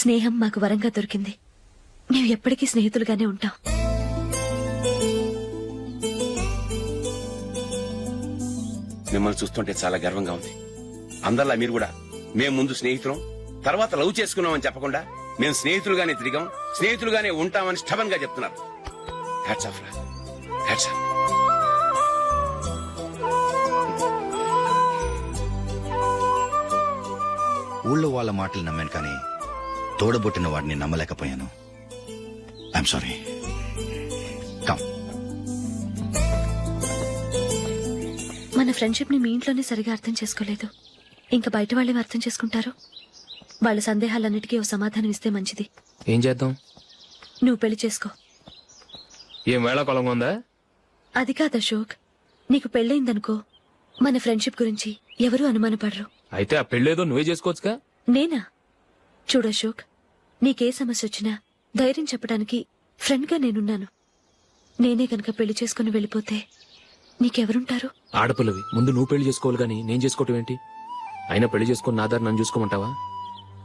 స్నేహం మాకు వరంగా దొరికింది. మేము ఎప్పటికీ స్నేహితులుగానే ఉంటాం. మిమ్మల్ని చూస్తుంటే చాలా గర్వంగా ఉంది. అందరిలా మీరు కూడా మేము ముందు స్నేహితులం, తర్వాత లవ్ చేసుకున్నామని చెప్పకుండా మేము స్నేహితులుగానే తిరిగాం, స్నేహితులుగానే ఉంటామని స్టబన్ గా చెప్తున్నారు. హ్యాట్స్ ఆఫ్ రా, హ్యాట్స్ ఆఫ్. ఊళ్ళో వాళ్ళ మాటలు నమ్మాను కానీ తోడబుట్టిన వాడిని నమ్మలేకపోయాను. I'm sorry. కమ్. మన ఫ్రెండ్షిప్ ని మీ ఇంట్లోనే సరిగా అర్థం చేసుకోలేదు. ఇంకా బయట వాళ్ళేం అర్థం చేసుకుంటారు? వాళ్ళ సందేహాలన్నిటికీ ఓ సమాధానం ఇస్తే మంచిది. ఏం చేద్దాం? నువ్వు పెళ్లి చేసుకో. ఏం వేళాకొలంగా ఉందా? అది కాదు అశోక్, నీకు పెళ్ళయిందనుకో, మన ఫ్రెండ్షిప్ గురించి ఎవరూ అనుమానపడరు. అయితే ఆ పెళ్ళేదో నువ్వే చేసుకోవచ్చుగా. నేనా? చూడు అశోక్, నీకే సమస్య వచ్చినా ధైర్యం చెప్పడానికి ఫ్రెండ్ గా నేనున్నాను. నేనే గనక పెళ్లి చేసుకుని వెళ్ళిపోతే నీకెవరుంటారు? ఆడపిల్లవి, ముందు నువ్వు పెళ్లి చేసుకోవాలి గాని నేను చేసుకోవటం ఏంటి? అయినా పెళ్లి చేసుకుని నా దారి నన్ను చూసుకోమంటావా?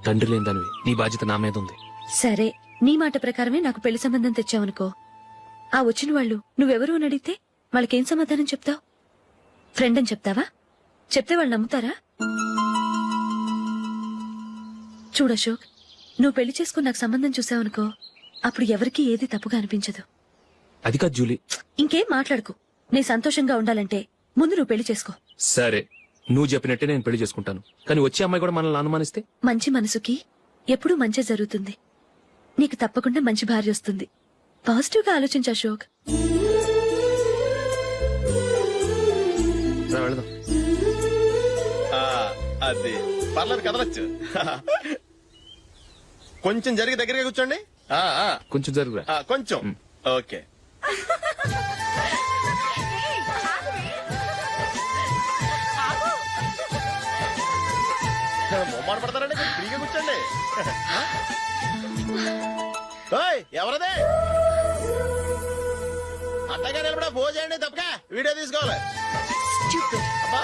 తండ్రి లేని దానివి, నీ బాధ్యత నా మీద ఉంది. సరే, నీ మాట ప్రకారమే నాకు పెళ్లి సంబంధం తెచ్చావనుకో, ఆ వచ్చిన వాళ్ళు నువ్వెవరు అని అడిగితే వాళ్ళకేం సమాధానం చెప్తావు? ఫ్రెండ్ అని చెప్తావా? చెప్తే వాళ్ళు నమ్ముతారా? చూడు అశోక్, నువ్వు పెళ్లి చేసుకుని నాకు సంబంధం చూసావనుకో, అప్పుడు ఎవరికీ ఏది తప్పుగా అనిపించదు. అది కాదు జూలీ. ఇంకేం మాట్లాడుకు. నీ సంతోషంగా ఉండాలంటే ముందు నువ్వు పెళ్లి చేసుకో. సరే, నువ్వు చెప్పినట్టే నేను పెళ్లి చేసుకుంటాను. కానీ వచ్చే అమ్మాయి కూడా మనల్ని అనుమానిస్తే? మంచి మనసుకి ఎప్పుడూ మంచి జరుగుతుంది. నీకు తప్పకుండా మంచి భార్య వస్తుంది. పాజిటివ్ గా ఆలోచించు అశోక్. రా, వెళదాం. అది పర్లేదు, కదలొచ్చు. కొంచెం జరిగి దగ్గరగా కూర్చోండి. కొంచెం జరుగురా. కొంచెం. ఓకే. మొమ్మాట పడతారండి, ఫ్రీగా కూర్చోండి. ఓయ్, ఎవరదే? అట్టగా నిలబడా ఫోన్ చేయండి, తప్పక వీడియో తీసుకోవాలి. అబ్బా.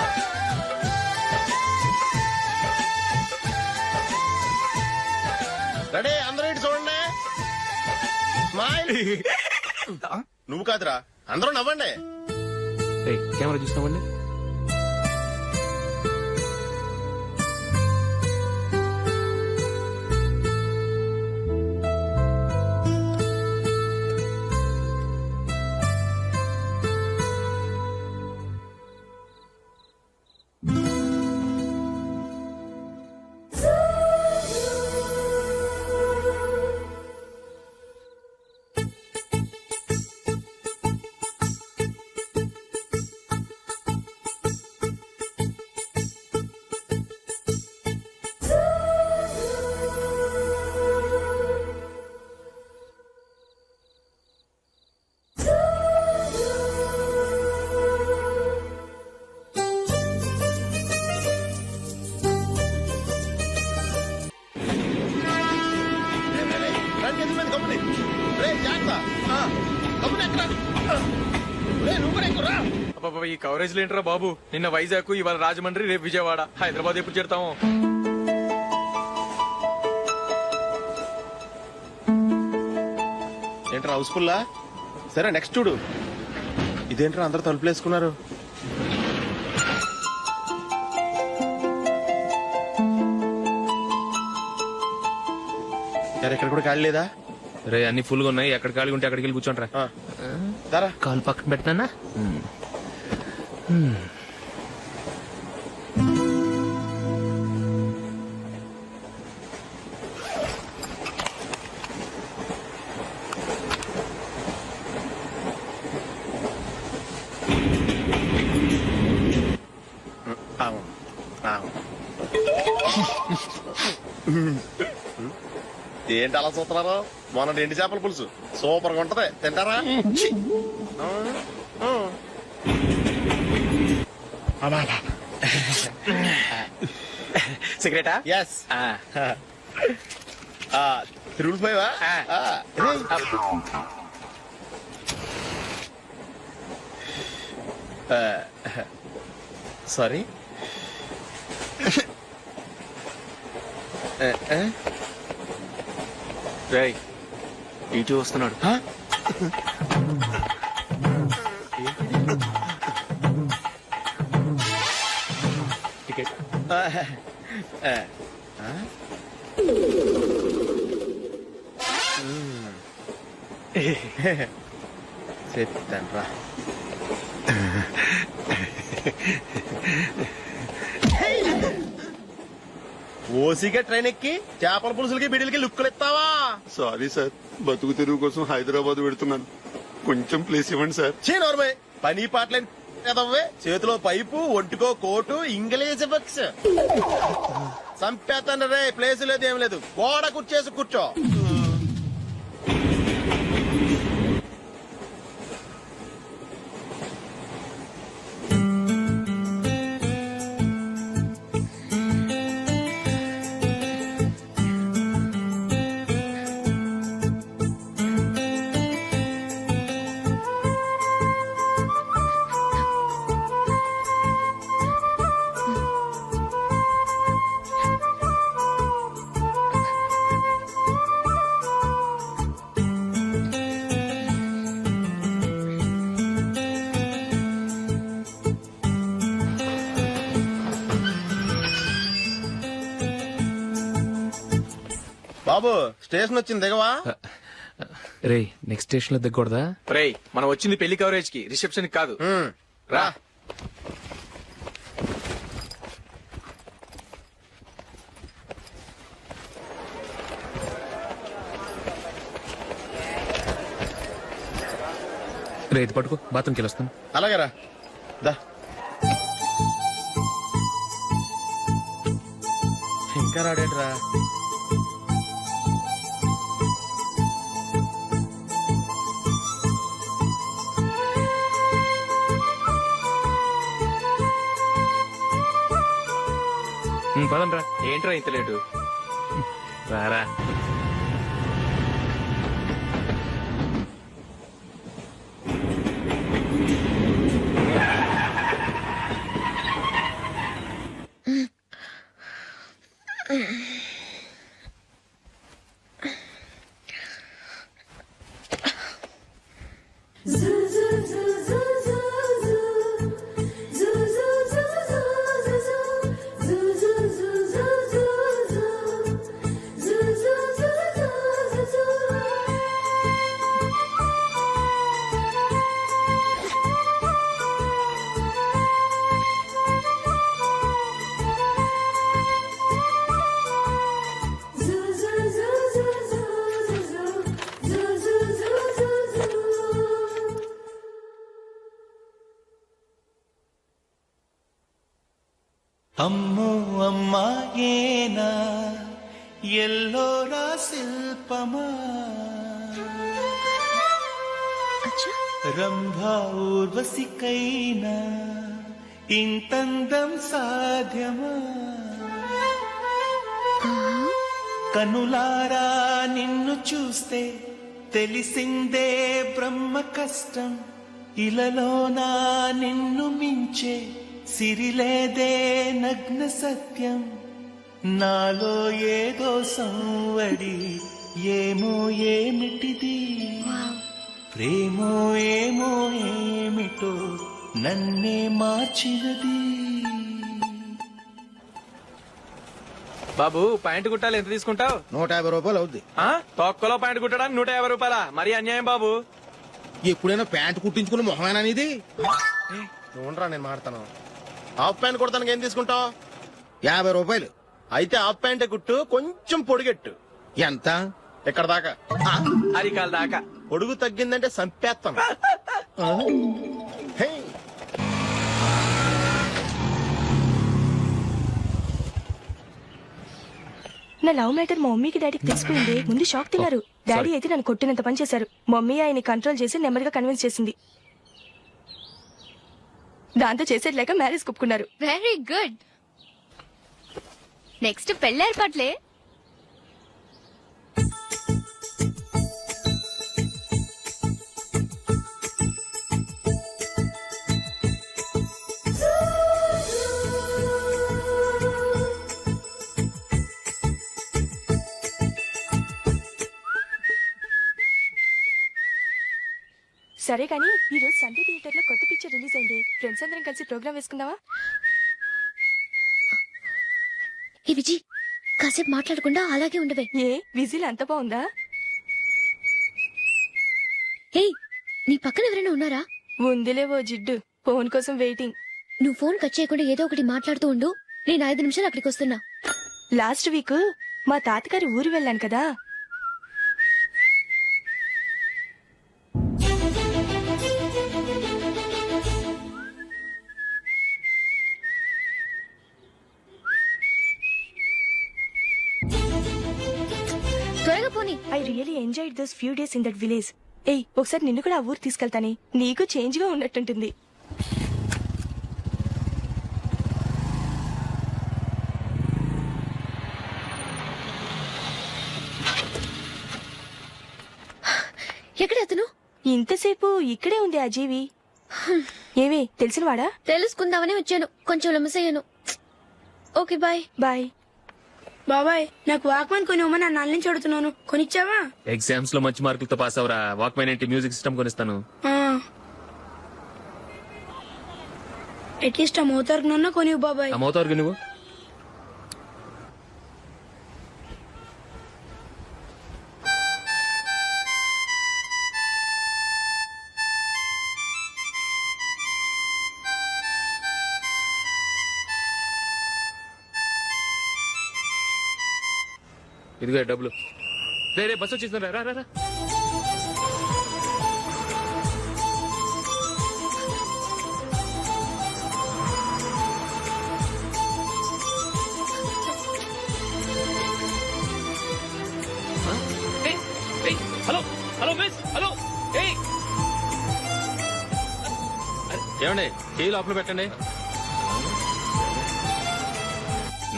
రెడీ, అందరూ ఇటు చూడండి. స్మైల్. నువ్వు కాదురా, అందరూ నవ్వండి. ఏయ్, కెమెరా చూసినావండి. ఈ కవరేజ్ లేంట్రా బాబు. నిన్న వైజాగ్, ఇవాళ రాజమండ్రి, రేపు విజయవాడ, హైదరాబాద్ ఎప్పుడు చేరుతాము? ఏంట్రా హౌస్ఫుల్లా? సరే నెక్స్ట్ చూడు. ఇదేంట్రా అందరూ తలుపులేసుకున్నారు? ఇక్కడ కూడా ఖాళీ లేదా? రే అన్ని ఫుల్ గా ఉన్నాయి, ఎక్కడ ఖాళీ ఉంటే అక్కడికి వెళ్ళి కూర్చోండి రా. దారా కాలు పక్కన పెట్టినా. ఏంటి అలా చూస్తున్నారు? మొన్న ఎండి చేపల పులుసు సూపర్ గా ఉంటది, తింటారా? సిగరెటా? ఎస్. తిరుగుపోయావా? సారీ. రేయ్ ఇటు వస్తున్నాడు. టికెట్. చెప్తాన్రా. ఓసిగా ట్రైన్ ఎక్కి చేపల పులుసులకి బిడిలకి లుక్కులు ఇస్తావా? సారీ సార్, బతుకు తెరువు కోసం హైదరాబాద్ పెడుతున్నాను, కొంచెం ప్లేస్ ఇవ్వండి సార్. నోర్మే పని పాటలేని కదవ్వే. చేతిలో పైపు, ఒంటికో కోటు, ఇంగ్లీష్ బుక్స్. సంపేతండ్రి రే, ప్లేస్ లేదు ఏం లేదు, గోడ కూర్చేసి కూర్చో. బాబు స్టేషన్ వచ్చింది, దిగవా? రే నెక్స్ట్ స్టేషన్ లో దిగకూడదా? రేయ్ మనం వచ్చింది పెళ్లి కవరేజ్ కి, రిసెప్షన్ కాదు. రా. రే ఇది పట్టుకో, బాత్రూమ్కి వెళ్ళొస్తాను. అలాగే రా. దా. ఇంకా రాడేట్రా? పదండ్రా. ఏంట్రా ఇంత లేటు? రారా. అమ్మో అమ్మాయేనా ఎల్లోరా శిల్పమా రంభా ఊర్వశికైనా ఇంతందం సాధ్యమా కనులారా నిన్ను చూస్తే తెలిసిందే బ్రహ్మ కష్టం ఇలలోనా నిన్ను మించే సిరిలేదే నగ్న సత్యం నాలో ఏదో సంవడి ఏమో ఏమిటిది ప్రేమో ఏమో ఏమిటో నన్నే మార్చినది. బాబు పాయింట్ కుట్టాలి ఎంత తీసుకుంటావు? 150 రూపాయలు అవుద్ది. తొక్కలో పాయింట్ కుట్టడానికి 150 రూపాయల మరి అన్యాయం బాబు. ఎప్పుడైనా ప్యాంట్ కుట్టించుకున్న మొహమేనా ఇది? చూడరా నేను మాడతాను. హాఫ్ ప్యాంట్ కుడతానికి ఏం తీసుకుంటావు? 50 రూపాయలు. అయితే హాఫ్ ప్యాంటే కుట్టు, కొంచెం పొడిగెట్టు. ఎంత? ఎక్కడ దాకా? అరికాల దాకా. పొడుగు తగ్గిందంటే సంపేస్తాను. హే. నా లవ్ మ్యాటర్ మా మమ్మీకి డాడీకి తెలిసిపోయింది. ముందు షాక్ తిన్నారు. డాడీ అయితే నన్ను కొట్టినంత పని చేశారు. మమ్మీ ఆయన్ని కంట్రోల్ చేసి నెమ్మదిగా కన్విన్స్ చేసింది. దాంతో చేసేది లేక మ్యారేజ్ ఒప్పుకున్నారు. Very good. నెక్స్ట్ పెళ్లి ఏర్పాట్లే. సరే కానీ ఈ రోజు సండే థియేటర్ లో కొత్త పిక్చర్ రిలీజ్ అయింది. ఫ్రెండ్స్ అందరం కలిసి ప్రోగ్రామ్ వేసుకుందామా? ఏ విజి కాసేపు మాట్లాడకుండా అలాగే ఉండవే. ఏ విజిల్ అంత బాగుందా? ఏయ్ నీ పక్కన ఎవరైనా ఉన్నారా? ఉందిలే ఓ జిడ్డు. ఫోన్ కోసం వెయిటింగ్. నువ్వు ఫోన్ కట్ చేయకుండా ఏదో ఒకటి మాట్లాడుతూ ఉండు. నేను 5 నిమిషాలు అక్కడికి వస్తున్నా. లాస్ట్ వీక్ మా తాతగారి ఊరు వెళ్ళాను కదా. త్వరగా పోనీ. I really enjoyed those few days in that village. ఏయ్ ఒకసారి నిన్ను కూడా ఆ ఊరు తీసుకెళ్తానే. నీకు చేంజ్ గా ఉన్నట్టుంటుంది. ఎక్కడ అతను? ఇంతసేపు ఇక్కడే ఉంది ఆ జీవి. ఏవి తెలిసినవాడా? తెలుసుకుందామని వచ్చాను. కొంచెం లెమసయ్యాను. Okay bye. బాయ్. బాబాయ్ నాకు వాక్మన్ కొనివ్వమని నా నుంచి అడుగుతున్నాను. కొనిచ్చావా? ఎగ్జామ్స్ లో మంచి మార్కులతో పాస్ అవరా. వాక్మెన్ ఏంటి మ్యూజిక్ సిస్టమ్ కొనిస్తాను. అట్లీస్ట్ ఆ మోతార్కు కొనివ్వు బాబాయ్. ఆ మోతారుగా నువ్వు ఇదిగో డబ్బులు. రే బస్ వచ్చేసిందా? రా రా రా. Hello hello miss. హలో ఏమండి చేయి లోపల పెట్టండి.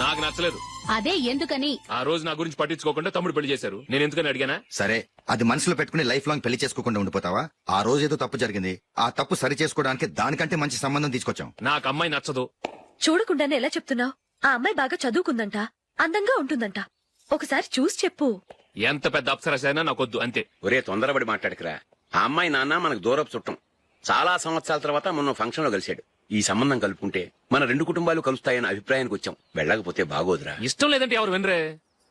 నాకు నచ్చలేదు. అదే ఎందుకని? ఆ రోజు నా గురించి పట్టించుకోకుండా తమ్ముడు పెళ్లి చేశారు. నేను ఎందుకని అడిగానా? సరే అది మనసులో పెట్టుకుని లైఫ్ లాంగ్ పెళ్లి చేసుకోకుండా ఉండిపోతావా? ఆ రోజు ఏదో తప్పు జరిగింది. ఆ తప్పు సరి చేసుకోవడానికి దానికంటే మంచి సంబంధం తీసుకొచ్చాం. నాకు అమ్మాయి నచ్చదు. చూడకుండానే ఎలా చెప్తున్నావు? ఆ అమ్మాయి బాగా చదువుకుందంట, అందంగా ఉంటుందంట. ఒకసారి చూసి చెప్పు. ఎంత పెద్ద అప్సరసైనా నాకొద్దు అంతే. ఒరే తొందరపడి మాట్లాడకురా. ఆ అమ్మాయి నాన్న మనకు దూరపు చుట్టం. చాలా సంవత్సరాల తర్వాత మొన్న ఫంక్షన్ లో కలిశాడు. ఈ సంబంధం కలుపుకుంటే మన 2 కుటుంబాలు కలుస్తాయన్న అభిప్రాయానికి వచ్చాం. వెళ్ళకపోతే బాగోదురా. ఇష్టం లేదంటే ఎవరు వినరే.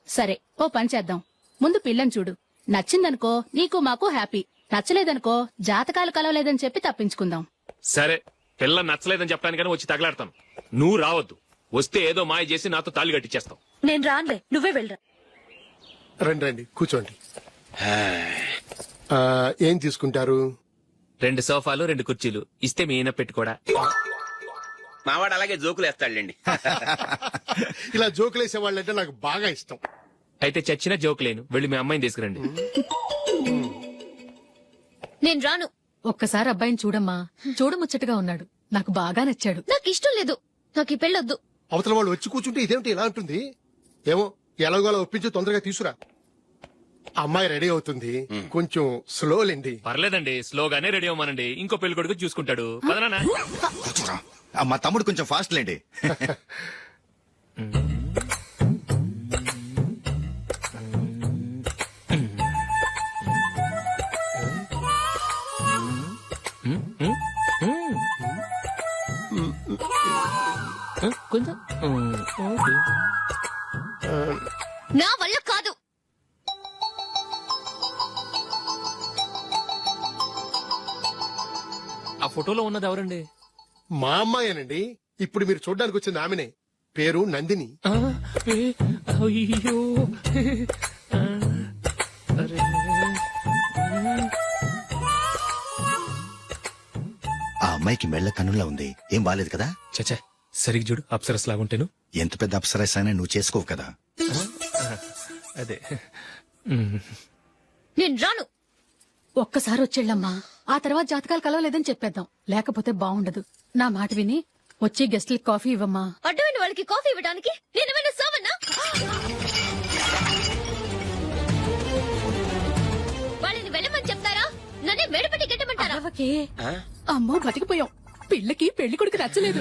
సరే ఓ పని చేద్దాం. ముందు పిల్లని చూడు. నచ్చిందనుకో నీకు మాకు హ్యాపీ. నచ్చలేదనుకో జాతకాలు కలవలేదని చెప్పి తప్పించుకుందాం. సరే పిల్ల నచ్చలేదని చెప్పడానికని వచ్చి తగలాడతాను. నువ్వు రావద్దు. వస్తే ఏదో మాయ చేసి నాతో తాళి కట్టించేస్తావు. నేను రానులే, నువ్వే వెళ్ళరా. రండి రండి కూర్చోండి. ఏం తీసుకుంటారు? 2 సోఫాలు 2 కుర్చీలు ఇస్తే మీ ఈయన పెట్టుకోడా. మావాడు అలాగే జోకులు వేస్తాడులేండి. ఇలా జోకులేసే వాళ్ళంటే నాకు బాగా ఇష్టం. అయితే చచ్చిన జోక్ లేను. వెళ్ళి మీ అమ్మాయిని తీసుకురండి. నేను రాను. ఒక్కసారి అబ్బాయిని చూడమ్మా. చూడముచ్చటగా ఉన్నాడు. నాకు బాగా నచ్చాడు. నాకు ఇష్టం లేదు. నాకు ఈ పెళ్ళొద్దు. అవతల వాళ్ళు వచ్చి కూర్చుంటే ఇదేమిటి ఇలా ఉంటుంది? ఏమో ఎలాగోలా ఒప్పించి తొందరగా తీసురా. అమ్మాయి రెడీ అవుతుంది కొంచెం స్లో లేండి. పర్లేదండి, స్లోగానే రెడీ అవ్వమానండి. ఇంకో పెళ్లి కొడుకు చూసుకుంటాడు. పదనా కూర్చోరా. మా తమ్ముడు కొంచెం ఫాస్ట్ లేండి. కొంచెం నా వల్ల కాదు. ఆ ఫోటోలో ఉన్నది ఎవరండి? మా అమ్మాయేనండి. ఇప్పుడు మీరు చూడడానికి వచ్చింది ఆమెనే. పేరు నందిని. అయ్యో అరే. ఆ అమ్మాయికి మెళ్ళ కన్నులా ఉంది. ఏం బాలేదు కదా? చచ్చా, సరిగ్గా చూడు, అప్సరస్ లాగుంటేను. ఎంత పెద్ద అప్సరస్ అయినా నువ్వు చేసుకోవు కదా. అదే. నేను రాను. ఒక్కసారి వచ్చేళ్ళమ్మా, ఆ తర్వాత జాతకాలు కలవలేదని చెప్పేద్దాం. లేకపోతే బాగుండదు. నా మాట విని వచ్చి గెస్ట్లకి కాఫీ ఇవ్వమ్మా. అడ్డమైన వాళ్ళకి కాఫీ ఇవ్వడానికి నేనేమైనా సోమన్నా? వాళ్ళని వెళ్ళమని చెప్తారా? నన్నే మేడపట్టి గెట్టమంటారా? అమ్మో బతికిపోయాం. పిల్లకి పెళ్లి కొడుకు నచ్చలేదు.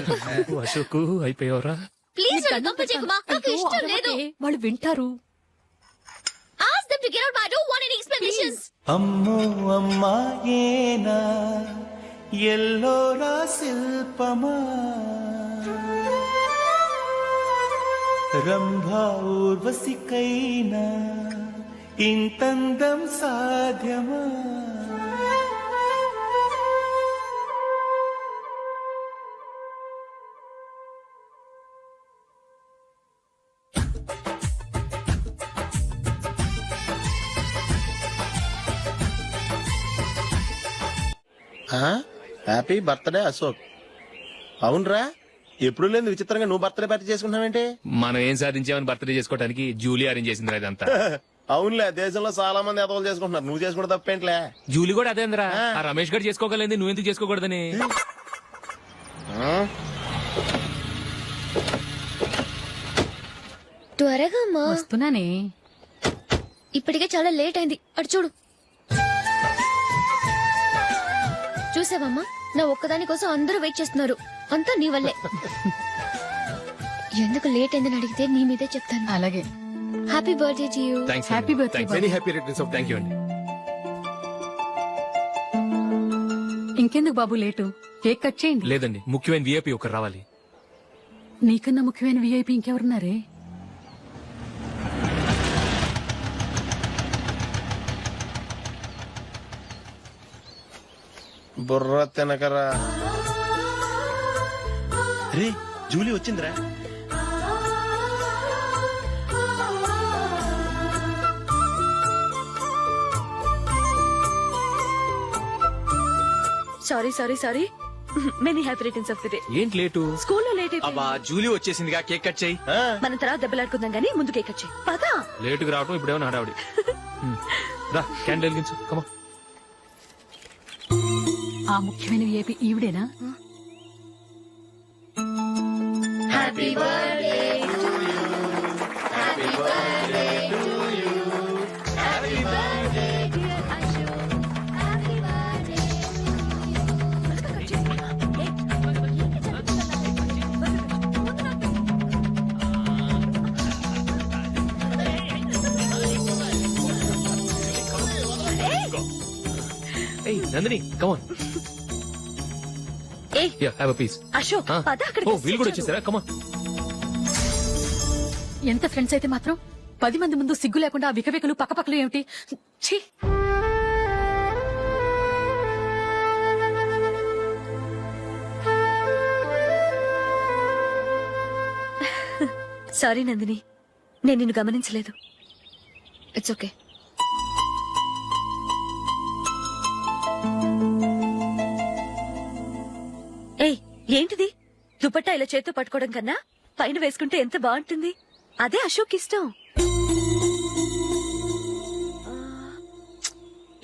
అశోక్ అయిపోయావరా? ప్లీజ్ నన్ను పంపించేకుమా. నాకు ఇష్టం లేదు. వాళ్ళు వింటారు. Ask them to get out. I don't want any explanations. అమ్మో అమ్మాయేనా ఎల్లోరా శిల్పమా రంభా ఊర్వశికైనా ఇంతందం సాధ్యమా? Happy birthday Ashok. అవునరా, ఎప్పుడు లేదు విచిత్రంగా నువ్వు బర్త్డే పార్టీ చేసుకుంటావేంటి? మనం ఏం సాధించామని బర్త్డే చేసుకోవడానికి జూలీ అరేంజ్ చేసింది ఇదంతా. అవునులే, దేశంలో చాలా మంది ఎదవలు చేసుకుంటున్నారు. నువ్వు చేసుకుంటే తప్పేంట్లే. జూలీ కూడా అదేంద్రా. ఆ రమేష్ గారు చేసుకోగలేదు, నువ్వెందుకు చేసుకోకూడదని. త్వరగా అమ్మా. వస్తున్నానే. ఇప్పటికే చాలా లేట్ అయింది. అటు చూడు. చూసావమ్మా, నా ఒక్కదాని కోసం అందరూ వెయిట్ చేస్తున్నారు. అంతా నీ వల్లే. ఎందుకు లేట్ అయిందని అడిగితే నీ మీదే చెప్తాను. అలాగే. Happy birthday to you. Thanks. Happy birthday. Very happy returns of. Thank you అండి. ఇంకెందుకు బాబు లేటు? కేక్ కట్ చేయండి. లేదండి, ముఖ్యమైన విఐపి ఒకరు రావాలి. నీకన్నా ముఖ్యమైన విఐపి ఇంకెవరున్నారే? బుర్ర తినకరా. రే జూలీ వచ్చిందిరా. Sorry sorry sorry. Many happy returns of the day. ఏంటి లేటు? స్కూల్లో లేట్ అయిపోయింది. జూలీ వచ్చేసిందిగా, కేక్ కట్ చేయి. మనం తర్వాత దెబ్బలాడుకుందాం గానీ ముందు కేక్ వచ్చాయి. పదా. లేటుగా రావటం ఇప్పుడేమో హడావుడి. రా, క్యాండిల్ వెలిగించు. కమా. ఆ ముఖ్యమైన విఐపి ఈవిడేనా? Happy birthday to you. Happy birthday to you. Happy birthday dear Ashok. Happy birthday. ఏయ్ నందిని, కమాన్. ఏయ్ yeah, have a piece. Ashok, పద అక్కడికి. ఓ, వీళ్ళు కూడా వచ్చేసారా? కమాన్. ఎంత ఫ్రెండ్స్ అయితే మాత్రం 10 మంది ముందు సిగ్గు లేకుండా ఆ వికవికలు పక్కపక్కలు ఏమిటి? ఛీ! సారీ నందిని, నేను నిన్ను గమనించలేదు. It's okay. ఏయ్ ఏంటిది? దుపట్టా ఇలా చేత్తో పట్టుకోవడం కన్నా పైన వేసుకుంటే ఎంత బాగుంటుంది. అదే అశోక్ ఇష్టం.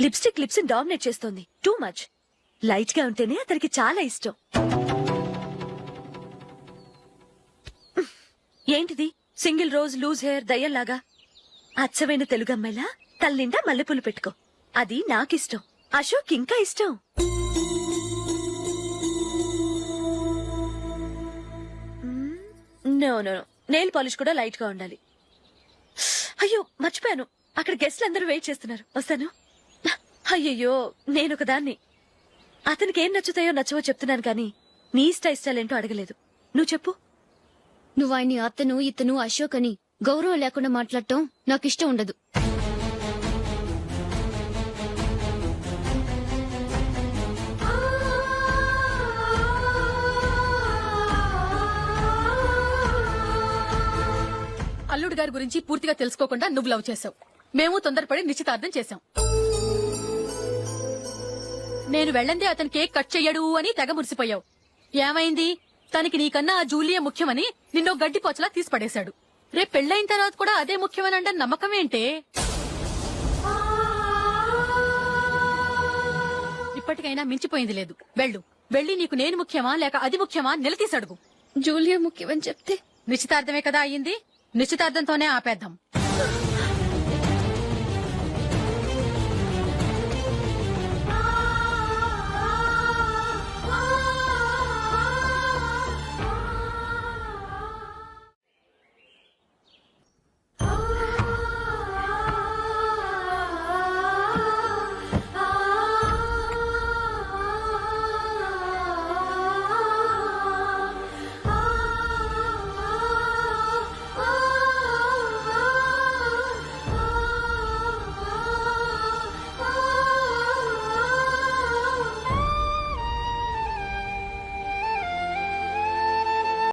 లిప్స్టిక్ లిప్స్ డామినేట్ చేస్తోంది. Too much. లైట్ గా ఉంటేనే అతనికి చాలా ఇష్టం. ఏంటిది? సింగిల్ రోజ్ లూజ్ హెయిర్ దయ్యంలాగా. అచ్చమైన తెలుగు అమ్మాయిలా తల్లిండా మల్లెపూలు పెట్టుకో. అది నాకిష్టం, అశోక్ ఇంకా ఇష్టం. నో నో నెయిల్ పాలిష్ కూడా లైట్ గా ఉండాలి. అయ్యో మర్చిపోయాను, అక్కడ గెస్ట్లు అందరూ వెయిట్ చేస్తున్నారు. వస్తాను. అయ్యయ్యో నేనొక దాన్ని. అతనికి ఏం నచ్చుతాయో నచ్చవో చెప్తున్నాను కానీ నీ ఇష్టాలేంటో అడగలేదు. నువ్వు చెప్పు. నువ్వు ఆయన్ని అతను ఇతను అశోక్ అని గౌరవం లేకుండా మాట్లాడటం నాకు ఇష్టం ఉండదు. అల్లుడు గారి గురించి పూర్తిగా తెలుసుకోకుండా నువ్వు లవ్ చేసావు. మేము తొందరపడి నిశ్చితార్థం చేశాం. నేను వెళ్ళందే అతను కేక్ కట్ చెయ్యడు అని తెగ మురిసిపోయావు. ఏమైంది? తనకి నీకన్నా ఆ జూలియే ముఖ్యమని నిన్నో గడ్డి పోచలా తీసి పడేశాడు. రేపు పెళ్ళైన తర్వాత కూడా అదే ముఖ్యమని అంటే నమ్మకం ఏంటే? ఇప్పటికైనా మించిపోయింది లేదు. వెళ్ళి నీకు నేను ముఖ్యమా లేక అది ముఖ్యమా నిలదీసి అడుగు. జూలియా ముఖ్యమని చెప్తే నిశ్చితార్థమే కదా అయ్యింది. నిశ్చితార్థంతోనే ఆపేద్దాం.